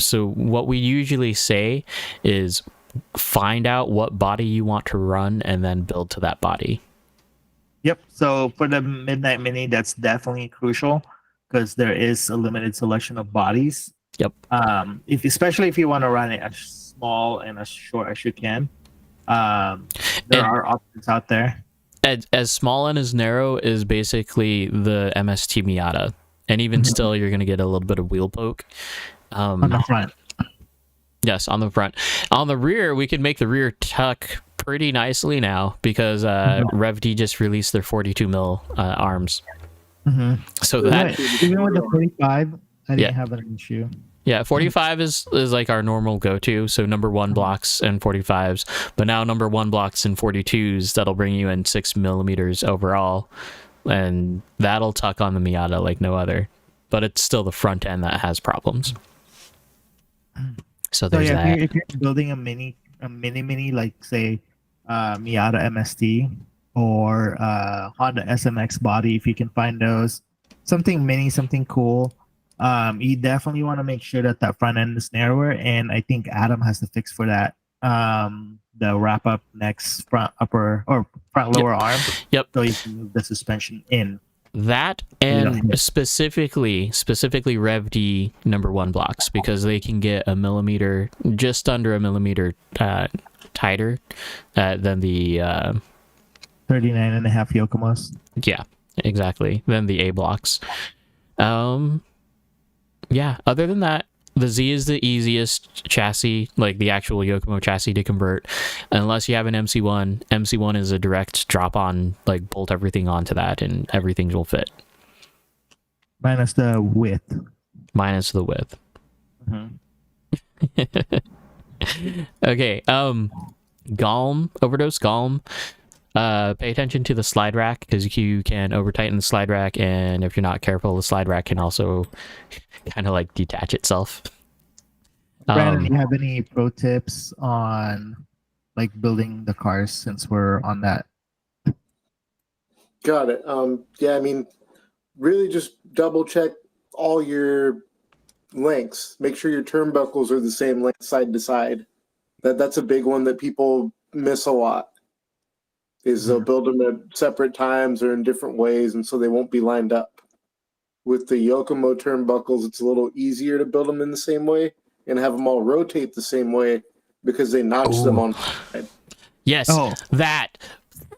So what we usually say is find out what body you want to run and then build to that body. Yep. So for the Midnight Mini, that's definitely crucial because there is a limited selection of bodies. Yep. Especially if you want to run it as small and as short as you can, there are options out there. As small and as narrow is basically the MST Miata, and even still, you're going to get a little bit of wheel poke. On the front. Yes, on the front. On the rear, we can make the rear tuck pretty nicely now because RevD just released their 42 mil arms. Mm-hmm. So that even with the 45, I didn't have an issue. Yeah, 45 is like our normal go-to. So number 1 blocks and 45s, but now number 1 blocks and 42s. That'll bring you in 6 millimeters overall, and that'll tuck on the Miata like no other. But it's still the front end that has problems. So there's that. If you're building a mini, like say Miata MST or Honda SMX body, if you can find those, something mini, something cool. You definitely want to make sure that front end is narrower, and I think Adam has the fix for that. The wrap up next front upper or front lower arm. Yep. So you can move the suspension in. That and specifically Rev D number 1 blocks, because they can get a millimeter, just under a millimeter tighter than the 39.5 Yokomos. Yeah, exactly. Than the A blocks. Yeah, other than that, the Z is the easiest chassis, like the actual Yokomo chassis to convert, unless you have an MC1. MC1 is a direct drop on, like bolt everything onto that and everything will fit. Minus the width. Minus the width. Mm-hmm. Okay, Galm, Overdose Galm. Pay attention to the slide rack, because you can over tighten the slide rack, and if you're not careful, the slide rack can also kind of like detach itself. Brandon, do you have any pro tips on like building the cars, since we're on that? Got it. Yeah, I mean, really just double check all your lengths. Make sure your turnbuckles are the same length side to side. That's a big one that people miss a lot. Is they'll build them at separate times or in different ways, and so they won't be lined up. with the Yokomo turnbuckles, it's a little easier to build them in the same way and have them all rotate the same way because they notch them on. Yes, that.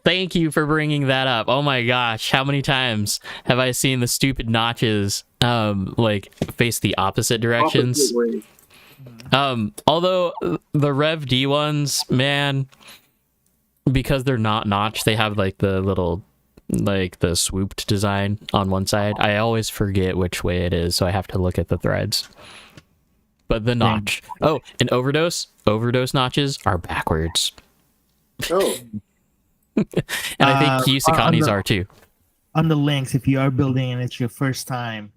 Thank you for bringing that up. Oh my gosh, how many times have I seen the stupid notches like face the opposite directions? Although the Rev D ones, man, because they're not notched, they have like the little like the swooped design on one side. I always forget which way it is, so I have to look at the threads. But the notch. Oh, and overdose notches are backwards. Oh. And I think Kisakani's are too. On the links, if you are building and it's your first time,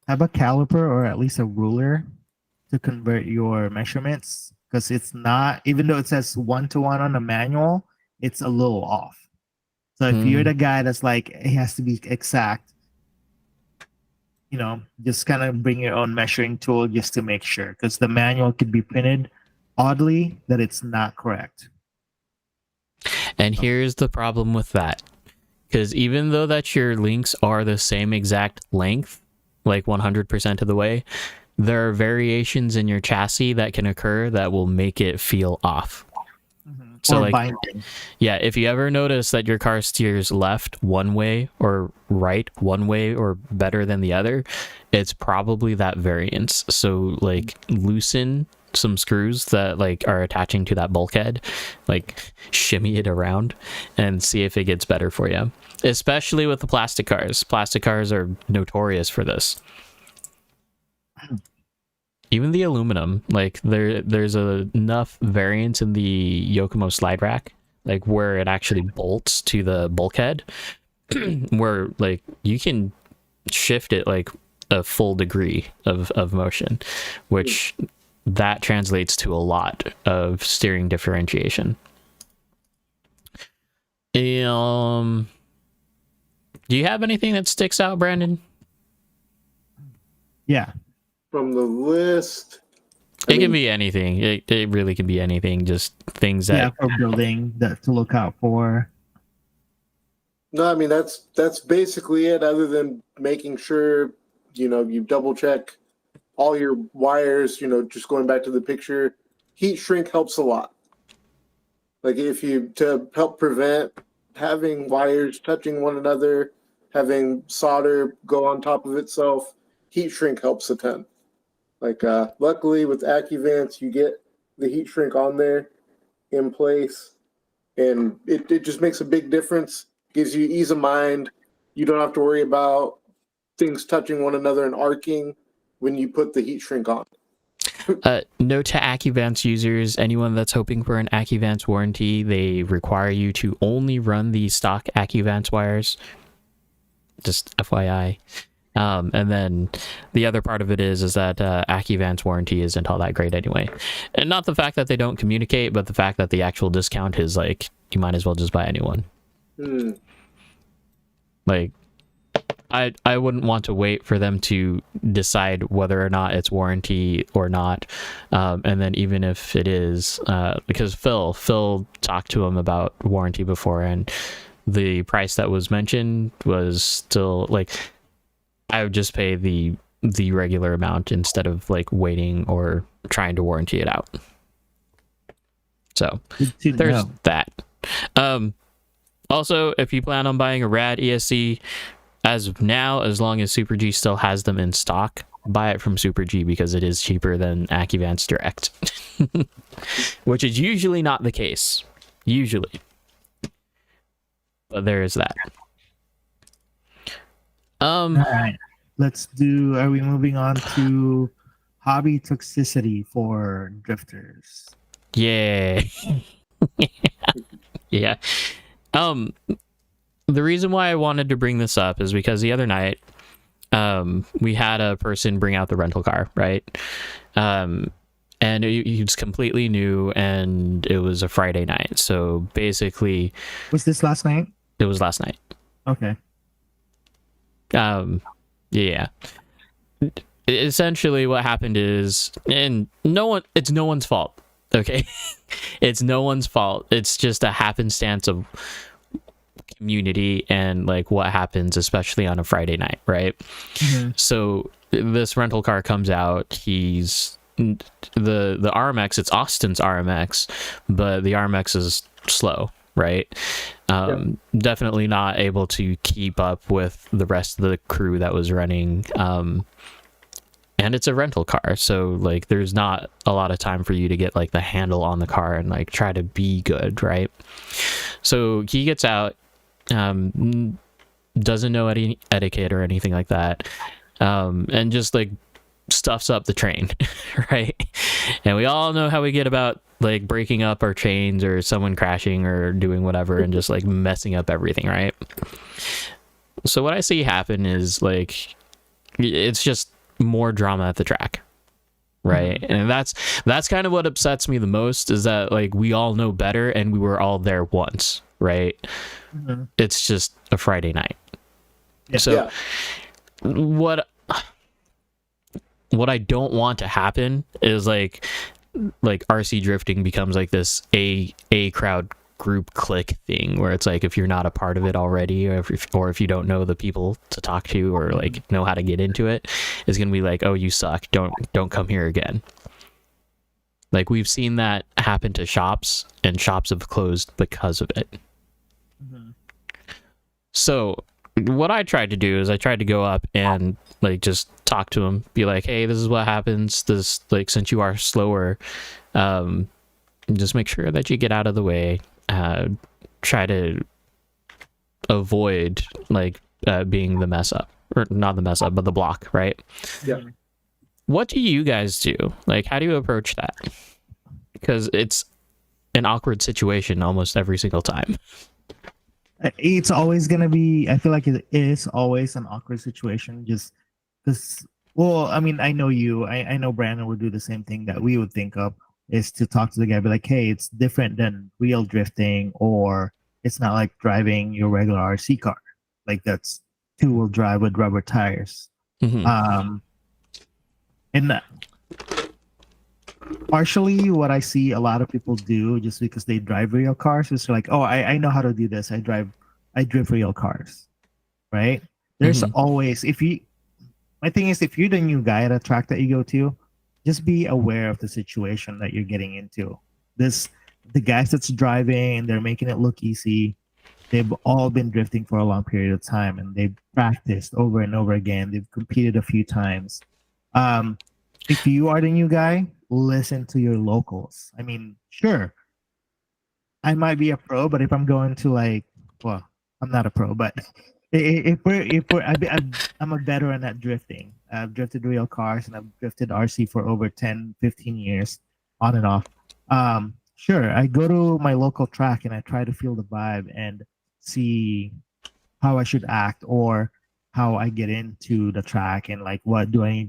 have a caliper or at least a ruler to convert your measurements, because it's not, even though it says 1-to-1 on the manual, it's a little off. So if you're the guy that's like, it has to be exact, you know, just kind of bring your own measuring tool just to make sure, because the manual could be printed oddly that it's not correct. And here's the problem with that, because even though that your links are the same exact length, like 100% of the way, there are variations in your chassis that can occur that will make it feel off. So like, binding. Yeah, if you ever notice that your car steers left one way or right one way or better than the other, it's probably that variance. So like loosen some screws that like are attaching to that bulkhead, like shimmy it around and see if it gets better for you. Especially with the plastic cars. Plastic cars are notorious for this. Even the aluminum, like there's enough variance in the Yokomo slide rack, like where it actually bolts to the bulkhead, where like you can shift it like a full degree of motion, which that translates to a lot of steering differentiation. Do you have anything that sticks out, Brandon? Yeah. From the list, it can be anything. It really can be anything. Just things that for building that to look out for. No, I mean that's basically it. Other than making sure you double check all your wires. Just going back to the picture, heat shrink helps a lot. Like to help prevent having wires touching one another, having solder go on top of itself, heat shrink helps a ton. Like, luckily with AccuVance, you get the heat shrink on there in place, and it just makes a big difference. Gives you ease of mind. You don't have to worry about things touching one another and arcing when you put the heat shrink on. Note to AccuVance users, anyone that's hoping for an AccuVance warranty, they require you to only run the stock AccuVance wires. Just FYI. And then the other part of it is that AccuVance warranty isn't all that great anyway. And not the fact that they don't communicate, but the fact that the actual discount is like, you might as well just buy a new one. Like, I wouldn't want to wait for them to decide whether or not it's warranty or not. And then even if it is, because Phil talked to him about warranty before, and the price that was mentioned was still like, I would just pay the regular amount instead of like waiting or trying to warranty it out. So there's that. Also, if you plan on buying a rad ESC, as of now, as long as Super G still has them in stock, buy it from Super G because it is cheaper than AccuVance Direct, which is usually not the case. Usually. But there is that. All right. Are we moving on to hobby toxicity for drifters? Yeah. Yeah. The reason why I wanted to bring this up is because the other night, we had a person bring out the rental car, right? And he was completely new, and it was a Friday night. So basically, was this last night? It was last night. Okay. Yeah. Essentially, what happened is, and it's no one's fault. Okay, it's no one's fault. It's just a happenstance of community and like what happens, especially on a Friday night, right? So this rental car comes out. He's the RMX. It's Austin's RMX, but the RMX is slow, right? Definitely not able to keep up with the rest of the crew that was running. And it's a rental car, so like there's not a lot of time for you to get like the handle on the car and like try to be good, right? So he gets out, doesn't know any etiquette or anything like that, and just like stuffs up the train, right? And we all know how we get about like breaking up our chains or someone crashing or doing whatever and just like messing up everything, right? So what I see happen is like it's just more drama at the track, right? And that's kind of what upsets me the most, is that like we all know better and we were all there once, right? It's just a Friday night. So what I don't want to happen is like RC drifting becomes like this a crowd group click thing, where it's like if you're not a part of it already, or if you don't know the people to talk to or like know how to get into it, it's gonna be like, oh, you suck, don't come here again. Like we've seen that happen to shops, and shops have closed because of it. So what I tried to do is I tried to go up and like just talk to him, be like, hey, this is what happens, this like since you are slower, just make sure that you get out of the way. Try to avoid like being the mess up, or not the mess up, but the block, right? What do you guys do? Like, how do you approach that? Because it's an awkward situation almost every single time. It's always gonna be. I feel like it is always an awkward situation, just because. Well, I mean, I know you. I know Brandon would do the same thing that we would think of, is to talk to the guy, be like, hey, it's different than real drifting, or it's not like driving your regular RC car. Like that's two-wheel drive with rubber tires. And partially what I see a lot of people do just because they drive real cars is like, oh, I know how to do this. I drift real cars, right? There's always, my thing is, if you're the new guy at a track that you go to, just be aware of the situation that you're getting into. The guys that's driving, they're making it look easy. They've all been drifting for a long period of time, and they've practiced over and over again. They've competed a few times. If you are the new guy, listen to your locals. I mean, sure, I might be a pro, but if I'm going to like, well, I'm not a pro, but I'm a veteran at drifting. I've drifted real cars and I've drifted RC for over 10, 15 years on and off. Sure, I go to my local track and I try to feel the vibe and see how I should act or how I get into the track, and like what do I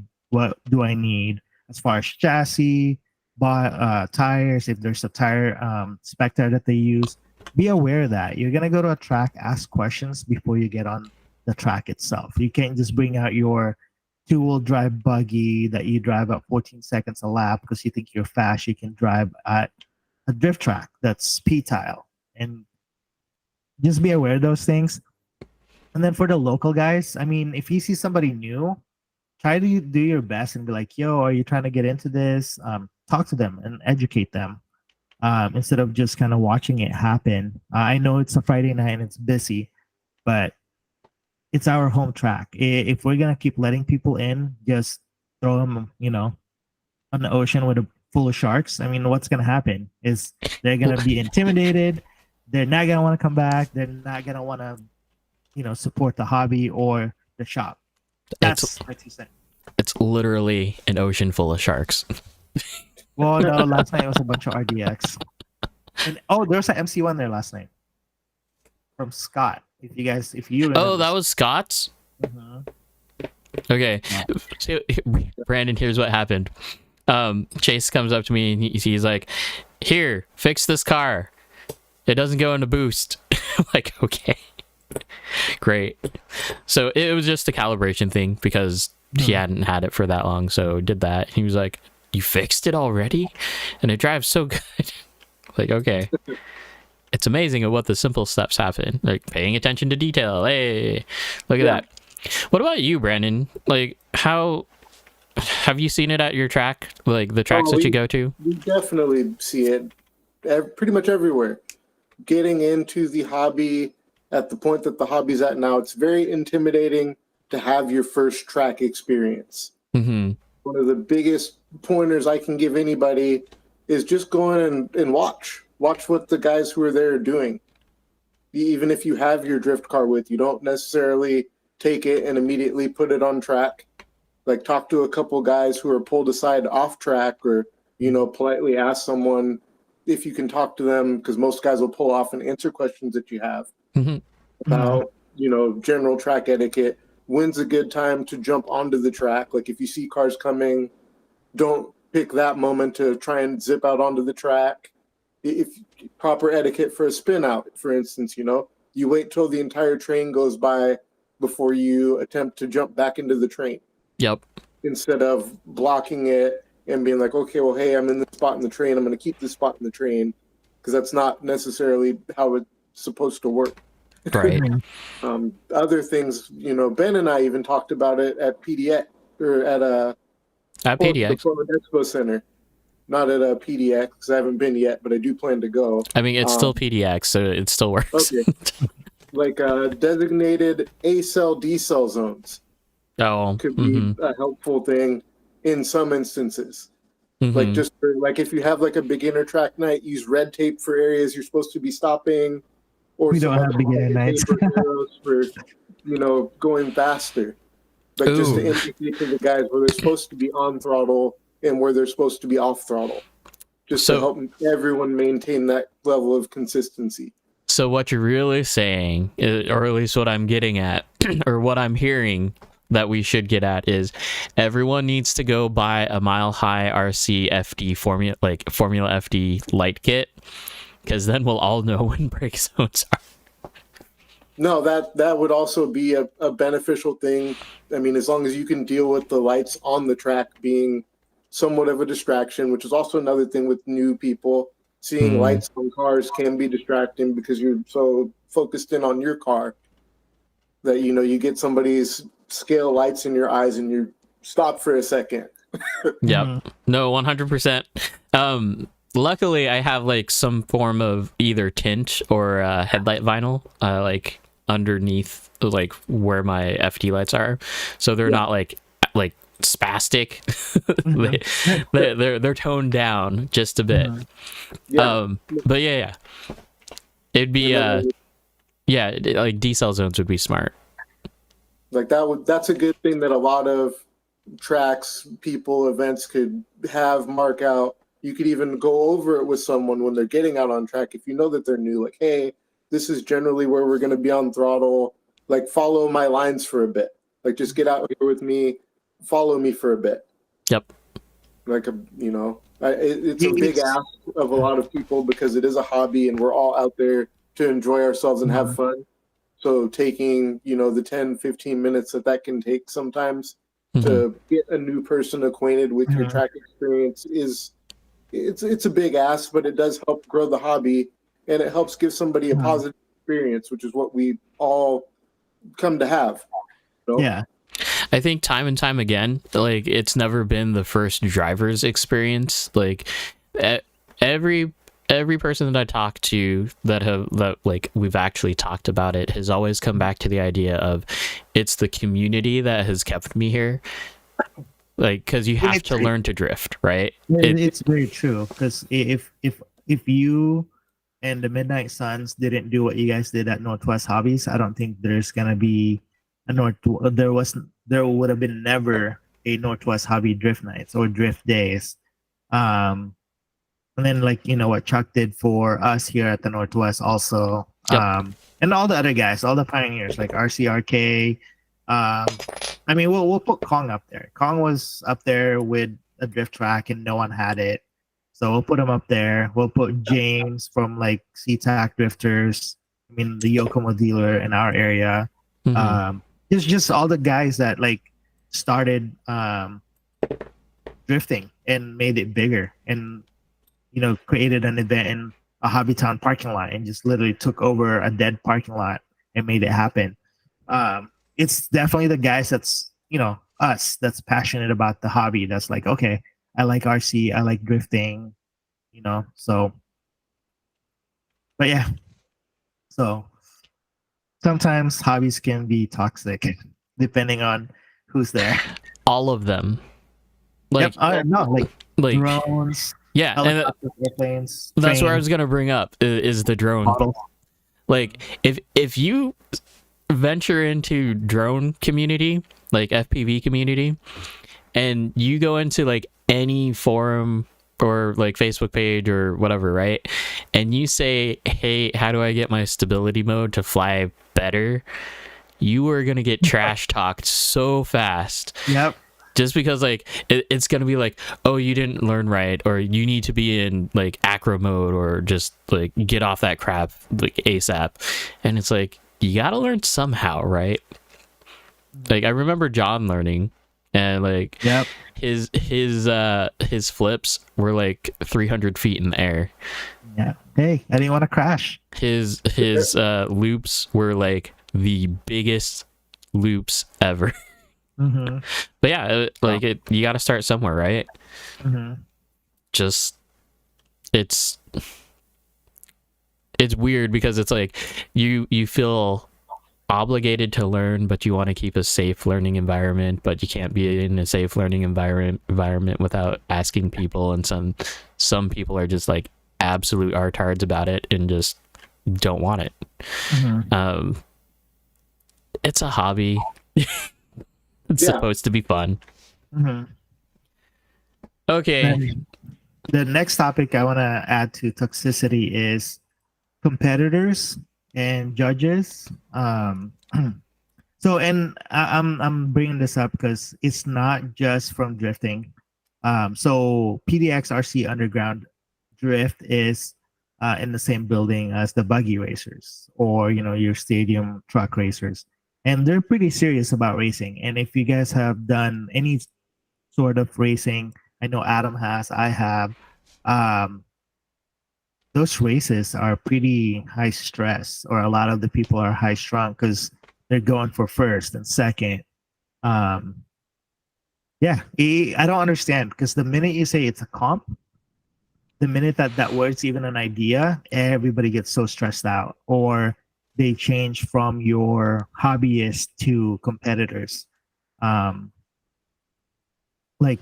need as far as chassis, tires, if there's a tire spec tire that they use. Be aware that you're gonna go to a track, ask questions before you get on the track itself. You can't just bring out your two-wheel drive buggy that you drive at 14 seconds a lap because you think you're fast. You can drive at a drift track that's P-tile, and just be aware of those things. And then for the local guys, I mean, if you see somebody new, try to do your best and be like, yo, are you trying to get into this? Talk to them and educate them. Instead of just kind of watching it happen. I know it's a Friday night and it's busy, but it's our home track. If we're gonna keep letting people in, just throw them, on the ocean with full of sharks. I mean, what's gonna happen is they're gonna be intimidated. They're not gonna want to come back. They're not gonna want to, support the hobby or the shop. That's my 2 cents. It's literally an ocean full of sharks. Well, no, last night it was a bunch of RDX. And there was an MC1 there last night from Scott. If you remember. Oh, that was Scott's? Okay. So, Brandon, here's what happened. Chase comes up to me and he's like, here, fix this car. It doesn't go into boost. I'm like, okay. Great. So it was just a calibration thing because he hadn't had it for that long, so did that. He was like, you fixed it already? And it drives so good. Like, okay. it's amazing at what the simple steps happen, like paying attention to detail. Hey, look at that. What about you, Brandon? Like, how have you seen it at your track, like the tracks that you go to? We definitely see it pretty much everywhere. Getting into the hobby at the point that the hobby's at now, it's very intimidating to have your first track experience. Mm-hmm. One of the biggest pointers I can give anybody is just go in and watch what the guys who are there are doing. Even if you have your drift car with you, don't necessarily take it and immediately put it on track. Like, talk to a couple guys who are pulled aside off track, or, you know, politely ask someone if you can talk to them, because most guys will pull off and answer questions that you have about, you know, general track etiquette. When's a good time to jump onto the track? Like, if you see cars coming, don't pick that moment to try and zip out onto the track. If proper etiquette for a spin out, for instance, you know, you wait till the entire train goes by before you attempt to jump back into the train. Yep. Instead of blocking it and being like, okay, well, hey, I'm in this spot in the train, I'm going to keep this spot in the train, because that's not necessarily how it's supposed to work. Right. Other things, you know, Ben and I even talked about it at PDX, or at PDX. the Portland Expo Center. Not at a PDX, because I haven't been yet, but I do plan to go. I mean, it's still PDX, so it still works. Okay. Like designated A-cell, D-cell zones could be a helpful thing in some instances. Like, just for, like, if you have like a beginner track night, use red tape for areas you're supposed to be stopping, or We don't have beginner nights for, you know, going faster. Like, just to indicate to the guys where they're supposed to be on throttle and where they're supposed to be off throttle, just to help everyone maintain that level of consistency. So what you're really saying, or at least what I'm getting at, or what I'm hearing that we should get at, is everyone needs to go buy a Mile High RC FD Formula FD light kit, because then we'll all know when brake zones are. No, that would also be a beneficial thing. I mean, as long as you can deal with the lights on the track being somewhat of a distraction, which is also another thing with new people. Seeing lights on cars can be distracting because you're so focused in on your car that, you know, you get somebody's scale lights in your eyes and you stop for a second. Yep. No, 100%. Luckily, I have like some form of either tint or headlight vinyl, like underneath, like where my FD lights are, so they're not like spastic. They're toned down just a bit. But yeah, it'd be like D-cell zones would be smart. Like that's a good thing that a lot of tracks, people, events could have mark out. You could even go over it with someone when they're getting out on track. If you know that they're new, like, hey, this is generally where we're going to be on throttle. Like, follow my lines for a bit. Like, just get out here with me. Follow me for a bit. Yep. Like, you know, it's a big ask of a lot of people because it is a hobby and we're all out there to enjoy ourselves and have fun. So taking, you know, the 10, 15 minutes that can take sometimes to get a new person acquainted with your track experience it's a big ask, but it does help grow the hobby and it helps give somebody a positive experience, which is what we all come to have. So, yeah. I think time and time again, like, it's never been the first driver's experience. Like, every person that I talk to that like we've actually talked about it has always come back to the idea of it's the community that has kept me here. Like, because you have to learn to drift, right? It's very true. Because if you and the Midnight Suns didn't do what you guys did at Northwest Hobbies, I don't think there's gonna be there would have been never a Northwest Hobby Drift Nights or Drift Days. And then, like, you know, what Chuck did for us here at the Northwest also. And all the other guys, all the pioneers like RCRK. I mean, we'll put Kong up there. Kong was up there with a drift track and no one had it. So we'll put him up there. We'll put James from like SeaTac Drifters. I mean, the Yokomo dealer in our area. It's just all the guys that like started drifting and made it bigger and, you know, created an event and a Hobbytown parking lot and just literally took over a dead parking lot and made it happen. It's definitely the guys that's, us, that's passionate about the hobby. That's like, okay, I like RC, I like drifting, so, but yeah, so sometimes hobbies can be toxic depending on who's there. All of them. Like, No, like drones, yeah, and helicopters, airplanes. that's what I trains. was gonna bring up is the drone. Models. Like, if you venture into drone community, like FPV community, and you go into like any forum or like Facebook page or whatever, right? And you say, hey, how do I get my stability mode to fly better? You are gonna get trash talked so fast. Yep. Just because like it's gonna be like, oh, you didn't learn right, or you need to be in like acro mode, or just like get off that crap like ASAP. And it's like, you gotta learn somehow, right? Like, I remember John learning, and like, Yep. his flips were like 300 feet in the air. Yeah. Hey, I didn't want to crash. His loops were like the biggest loops ever. Mm-hmm. But yeah, like you got to start somewhere, right? Mm-hmm. Just it's weird because it's like you feel obligated to learn, but you want to keep a safe learning environment, but you can't be in a safe learning environment without asking people. And some people are just like absolute artards about it and just don't want it. Mm-hmm. It's a hobby. It's supposed to be fun. Mm-hmm. Okay. Then the next topic I want to add to toxicity is competitors and judges. So, and I'm bringing this up because it's not just from drifting. So PDX RC Underground Drift is in the same building as the buggy racers, or your stadium truck racers, and they're pretty serious about racing. And if you guys have done any sort of racing, I know Adam has, I have. Those races are pretty high stress, or a lot of the people are high strung because they're going for first and second. Yeah, I don't understand, because the minute you say it's a comp, the minute that word's even an idea, everybody gets so stressed out, or they change from your hobbyist to competitors. Like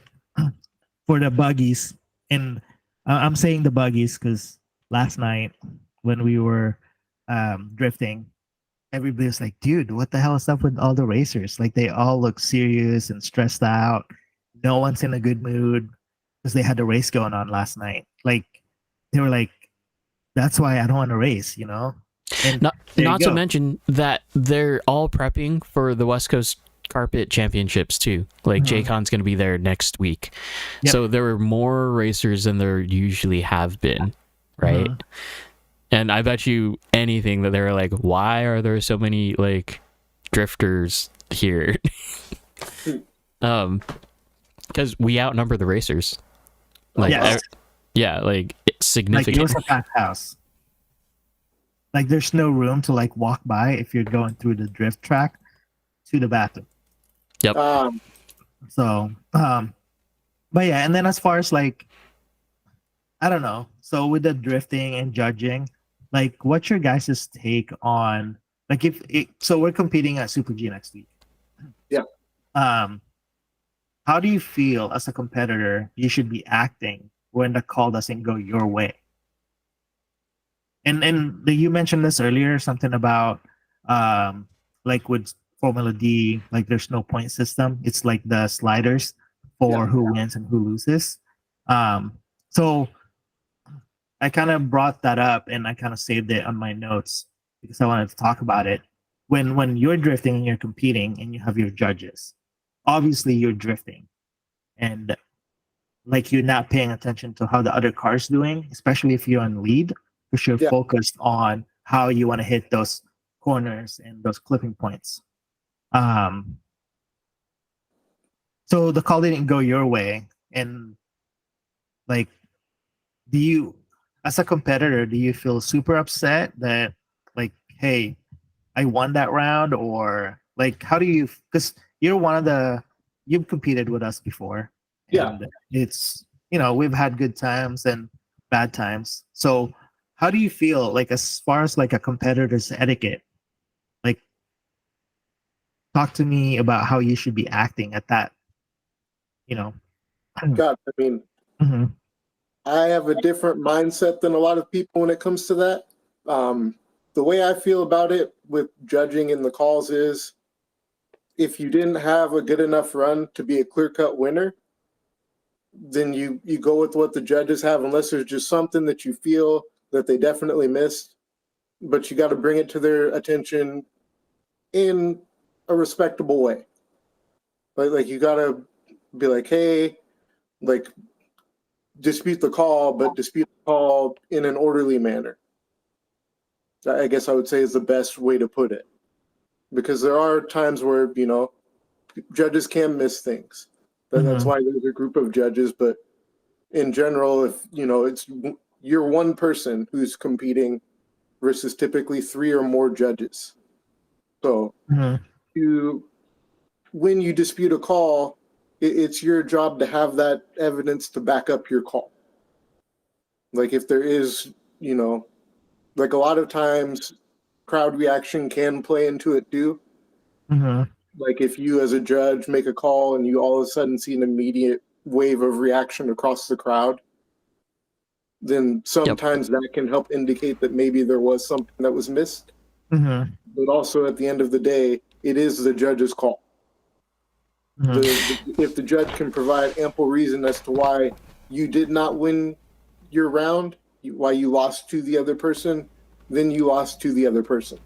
for the buggies, and I'm saying the buggies because last night when we were drifting, everybody was like, dude, what the hell is up with all the racers? Like, they all look serious and stressed out. No one's in a good mood because they had a race going on last night. Like, they were like, that's why I don't want to race, And not to mention that they're all prepping for the West Coast Carpet Championships too. Like, JCon's going to be there next week. Yep. So there were more racers than there usually have been, right? And I bet you anything that they're like, why are there so many like drifters here? Because we outnumber the racers. Like, yes. Like it's significant. Like, it was a packed house. Like, there's no room to like walk by if you're going through the drift track to the bathroom. Yep. But yeah, and then as far as like, I don't know. So with the drifting and judging, like, what's your guys' take on, like, so we're competing at Super G next week. Yeah. How do you feel as a competitor you should be acting when the call doesn't go your way? And you mentioned this earlier, something about like with Formula D, like there's no point system. It's like the sliders for who wins and who loses. So I kind of brought that up and I kind of saved it on my notes because I wanted to talk about it. When you're drifting and you're competing and you have your judges, obviously you're drifting and like you're not paying attention to how the other car's doing, especially if you're on lead, because you're focused on how you want to hit those corners and those clipping points. So the call didn't go your way, and like, as a competitor, do you feel super upset that, like, hey, I won that round, or like, how do you? Because you're one of the you've competed with us before, Yeah. and it's we've had good times and bad times. So, how do you feel like as far as like a competitor's etiquette? Like, talk to me about how you should be acting at that. You know. God, I mean, Mhm. I have a different mindset than a lot of people when it comes to that. The way I feel about it with judging in the calls is if you didn't have a good enough run to be a clear-cut winner, then you go with what the judges have, unless there's just something that you feel that they definitely missed. But you got to bring it to their attention in a respectable way. Like you got to be like, hey, like dispute the call, but dispute the call in an orderly manner. I guess I would say is the best way to put it, because there are times where judges can miss things. That's Mhm. why there's a group of judges. But in general, if it's you're one person who's competing versus typically 3 or more judges. So Mhm. when you dispute a call, it's your job to have that evidence to back up your call. Like if there is, like a lot of times crowd reaction can play into it too. Mhm. Like if you as a judge make a call and you all of a sudden see an immediate wave of reaction across the crowd, then sometimes that can help indicate that maybe there was something that was missed. Mhm. But also at the end of the day, it is the judge's call. Mhm. If the judge can provide ample reason as to why you did not win your round, why you lost to the other person, then you lost to the other person.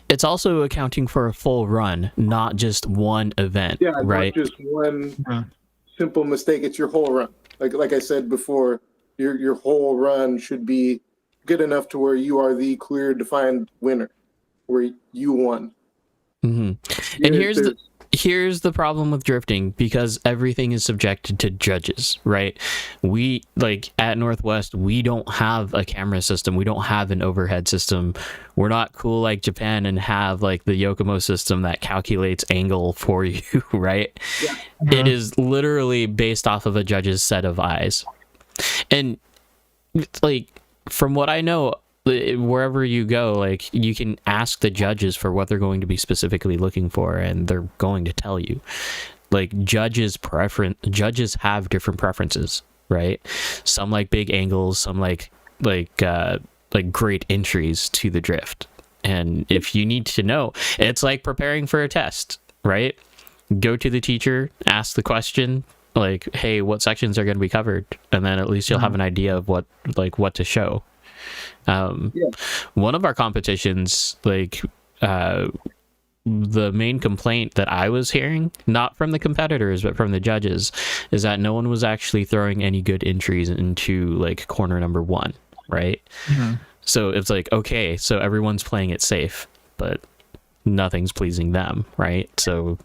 It's also accounting for a full run, not just one event, Yeah, right? not just one Mhm. simple mistake. It's your whole run. Like I said before, your whole run should be good enough to where you are the clear, defined winner, where you won. Hmm. And here's the problem with drifting, because everything is subjected to judges, right? We, like at Northwest, we don't have a camera system, we don't have an overhead system. We're not cool like Japan and have like the Yokomo system that calculates angle for you, right? Yeah. It is literally based off of a judge's set of eyes. And like, from what I know, wherever you go, like, you can ask the judges for what they're going to be specifically looking for, and they're going to tell you. Like, judges have different preferences, right? Some like big angles, some like great entries to the drift. And if you need to know, it's like preparing for a test, right? Go to the teacher, ask the question, like, hey, what sections are going to be covered, and then at least you'll have an idea of what to show. One of our competitions, like, the main complaint that I was hearing, not from the competitors but from the judges, is that no one was actually throwing any good entries into like corner number 1, right? So it's like, okay, so everyone's playing it safe, but nothing's pleasing them, right? So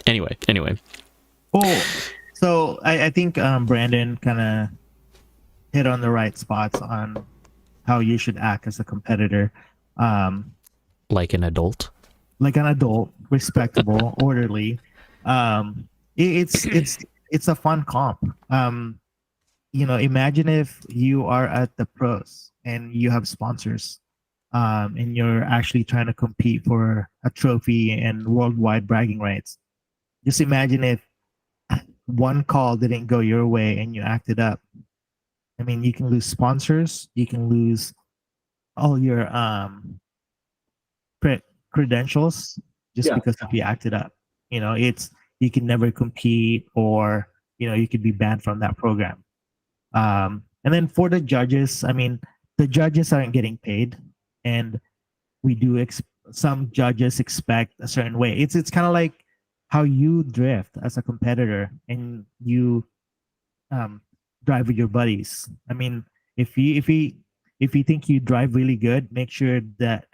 anyway. Oh, so I think Brandon kind of hit on the right spots on how you should act as a competitor. Like an adult. Like an adult, respectable, orderly. It's a fun comp. Imagine if you are at the pros and you have sponsors, and you're actually trying to compete for a trophy and worldwide bragging rights. Just imagine if one call didn't go your way and you acted up. I mean, you can lose sponsors, you can lose all your credentials just because if you acted up. It's you can never compete, or you could be banned from that program. And then for the judges, I mean, the judges aren't getting paid, and we do some judges expect a certain way. It's kind of like how you drift as a competitor and you drive with your buddies. I mean, if you think you drive really good, make sure that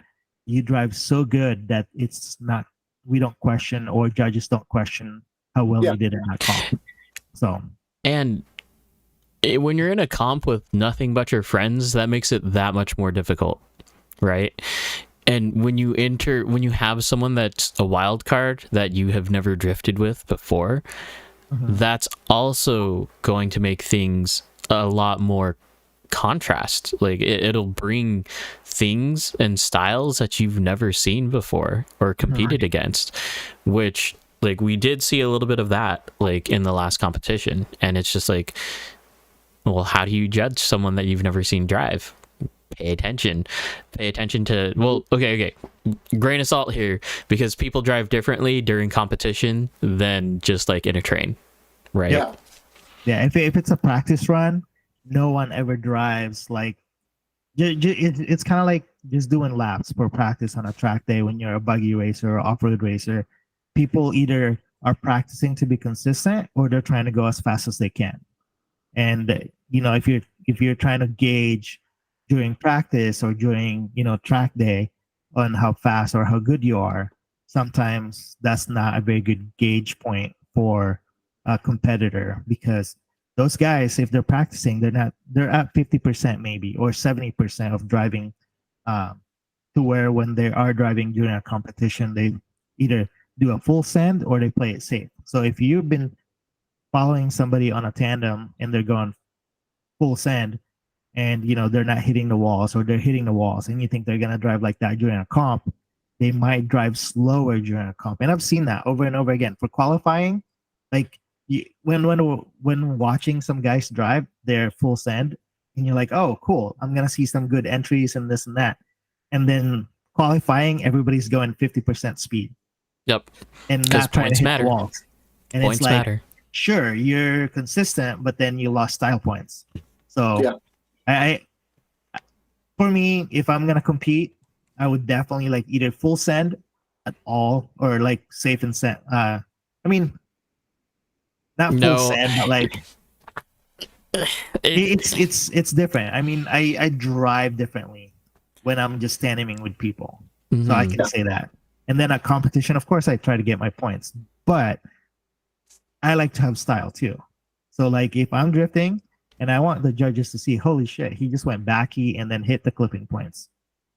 you drive so good that it's not we don't question, or judges don't question how well you did in that call. So and when you're in a comp with nothing but your friends, that makes it that much more difficult, right? And when you have someone that's a wild card that you have never drifted with before, that's also going to make things a lot more contrast. Like it'll bring things and styles that you've never seen before or competed against, which like we did see a little bit of that like in the last competition. And it's just like, well, how do you judge someone that you've never seen drive? Pay attention to, well, okay, grain of salt here, because people drive differently during competition than just like in a train, right? Yeah. If it's a practice run, no one ever drives like it's kind of like just doing laps for practice on a track day. When you're a buggy racer or off-road racer, people either are practicing to be consistent or they're trying to go as fast as they can. And you know, if you're trying to gauge during practice or during, you know, track day on how fast or how good you are, sometimes that's not a very good gauge point for a competitor, because those guys, if they're practicing, they're at 50% maybe or 70% of driving, to where when they are driving during a competition, they either do a full send or they play it safe. So if you've been following somebody on a tandem and they're going full send, and you know they're not hitting the walls or they're hitting the walls, and you think they're gonna drive like that during a comp, they might drive slower during a comp. And I've seen that over and over again for qualifying. Like when watching some guys drive their full send, and you're like, oh, cool, I'm gonna see some good entries and this and that. And then qualifying, everybody's going 50% speed. Yep. And not trying to hit matter. The walls. And Points it's like, matter. Sure, you're consistent, but then you lost style points. So Yeah. I for me, if I'm gonna compete, I would definitely like either full send at all or like safe and send. I mean, not full send, but like it's different. I mean, I drive differently when I'm just standing with people, so I can say that. And then at competition, of course, I try to get my points, but I like to have style too. So like if I'm drifting, and I want the judges to see, holy shit, he just went backy and then hit the clipping points.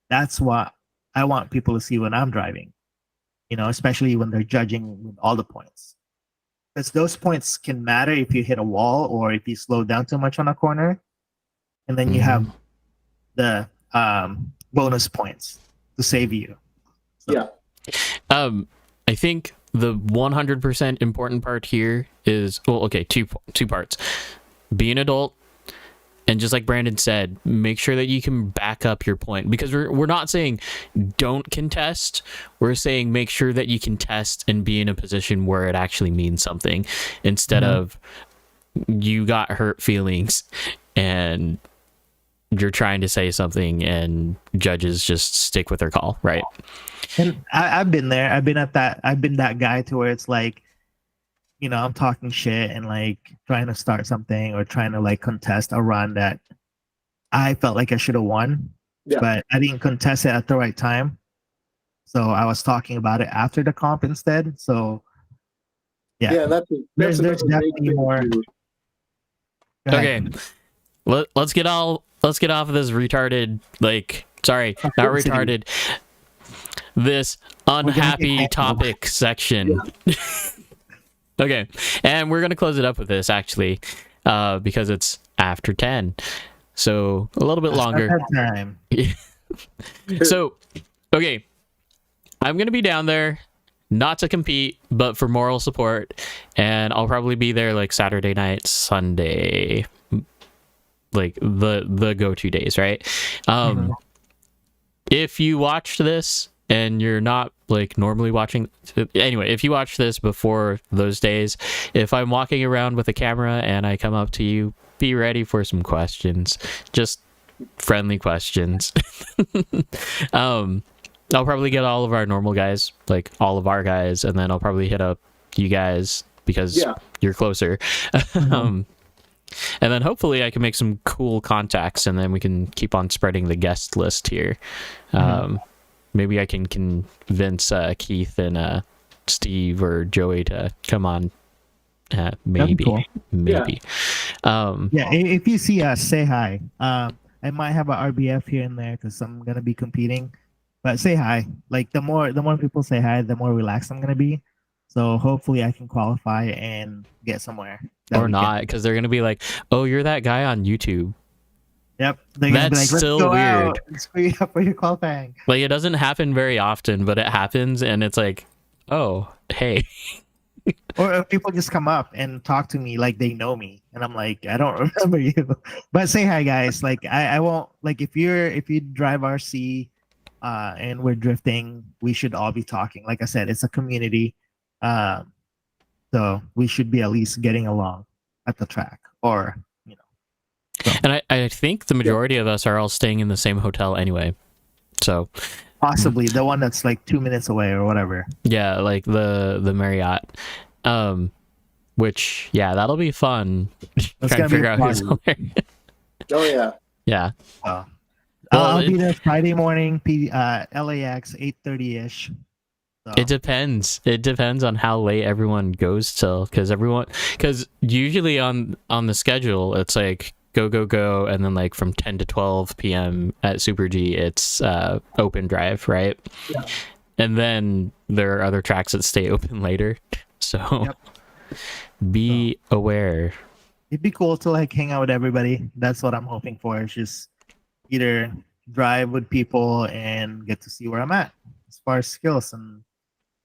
That's what I want people to see when I'm driving, you know, especially when they're judging with all the points. Because those points can matter if you hit a wall or if you slow down too much on a corner. And then you have the bonus points to save you. So. Yeah. I think the 100% important part here is, well, okay, two parts. Be an adult, and just like Brandon said, make sure that you can back up your point, because we're not saying don't contest. We're saying make sure that you can test and be in a position where it actually means something, instead of you got hurt feelings and you're trying to say something and judges just stick with their call, right? And I've been there. I've been that guy to where it's like, you know, I'm talking shit and like trying to start something or trying to like contest a run that I felt like I should have won, but I didn't contest it at the right time. So I was talking about it after the comp instead. So yeah, there's definitely more. Okay, let's get off of this retarded, like, sorry, not retarded, this unhappy topic section. Okay, and we're gonna close it up with this actually, because it's after 10, so a little bit longer. Time. So, okay, I'm gonna be down there, not to compete, but for moral support, and I'll probably be there like Saturday night, Sunday, like the go-to days, right? If you watch this and you're not like normally watching, anyway, if you watch this before those days, if I'm walking around with a camera and I come up to you, be ready for some questions, just friendly questions. I'll probably get all of our normal guys, like all of our guys, and then I'll probably hit up you guys because you're closer. And then hopefully I can make some cool contacts, and then we can keep on spreading the guest list here. Maybe I can convince Keith and Steve or Joey to come on. Maybe. Yeah. Yeah, if you see us, say hi. I might have a RBF here and there because I'm gonna be competing, but say hi. Like the more people say hi, the more relaxed I'm gonna be. So hopefully I can qualify and get somewhere. that or weekend. not, because they're gonna be like, "Oh, you're that guy on YouTube." Yep, they're gonna be That's like, "Let's still go weird. out. Let's screw you up for your qualifying." Like, it doesn't happen very often, but it happens, and it's like, "Oh, hey." Or people just come up and talk to me like they know me, and I'm like, I don't remember you. But say hi, guys. Like I won't like if you drive RC, and we're drifting, we should all be talking. Like I said, it's a community, so we should be at least getting along at the track, or you know, And I think the majority of us are all staying in the same hotel anyway. So possibly the one that's like 2 minutes away or whatever. yeah, like the Marriott. Which yeah, that'll be fun. That's Trying to gonna be figure out who's fun. where. Oh yeah. Yeah. So, Well, I'll be there Friday morning, LAX 8:30 ish. So. It depends. It depends on how late everyone goes till, because usually on the schedule it's like go, and then like from 10 to 12 p.m. at Super G it's open drive, right? Yeah. And then there are other tracks that stay open later. So Yep. be aware. It'd be cool to like hang out with everybody. That's what I'm hoping for. Is just either drive with people and get to see where I'm at as far as skills and.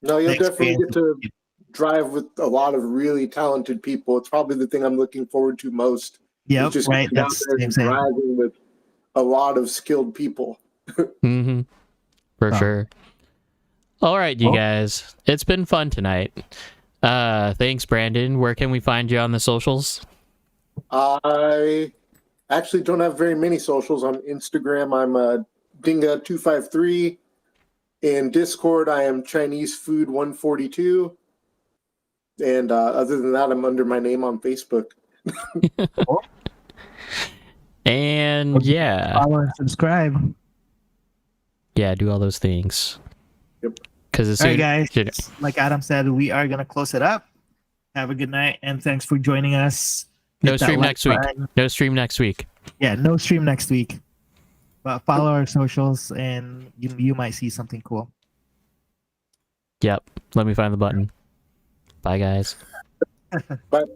No, you'll the definitely experience. get to drive with a lot of really talented people. It's probably the thing I'm looking forward to most. Yep, is just right. getting out That's there and same. driving with a lot of skilled people. Mm-hmm. For Oh. sure. All right, you Well. guys. It's been fun tonight. Thanks, Brandon. Where can we find you on the socials? I actually don't have very many socials. On Instagram, I'm Dinga253. In Discord, I am Chinese Food 142. And other than that, I'm under my name on Facebook. And yeah, Follow and subscribe. yeah, do all those things. Yep. Because as All soon right, guys. Like Adam said, we are gonna close it up. Have a good night, and thanks for joining us. no Hit that stream like next week. button. No stream next week. Yeah, no stream next week. But follow our socials, and you might see something cool. Yep. Let me find the button. Bye, guys. But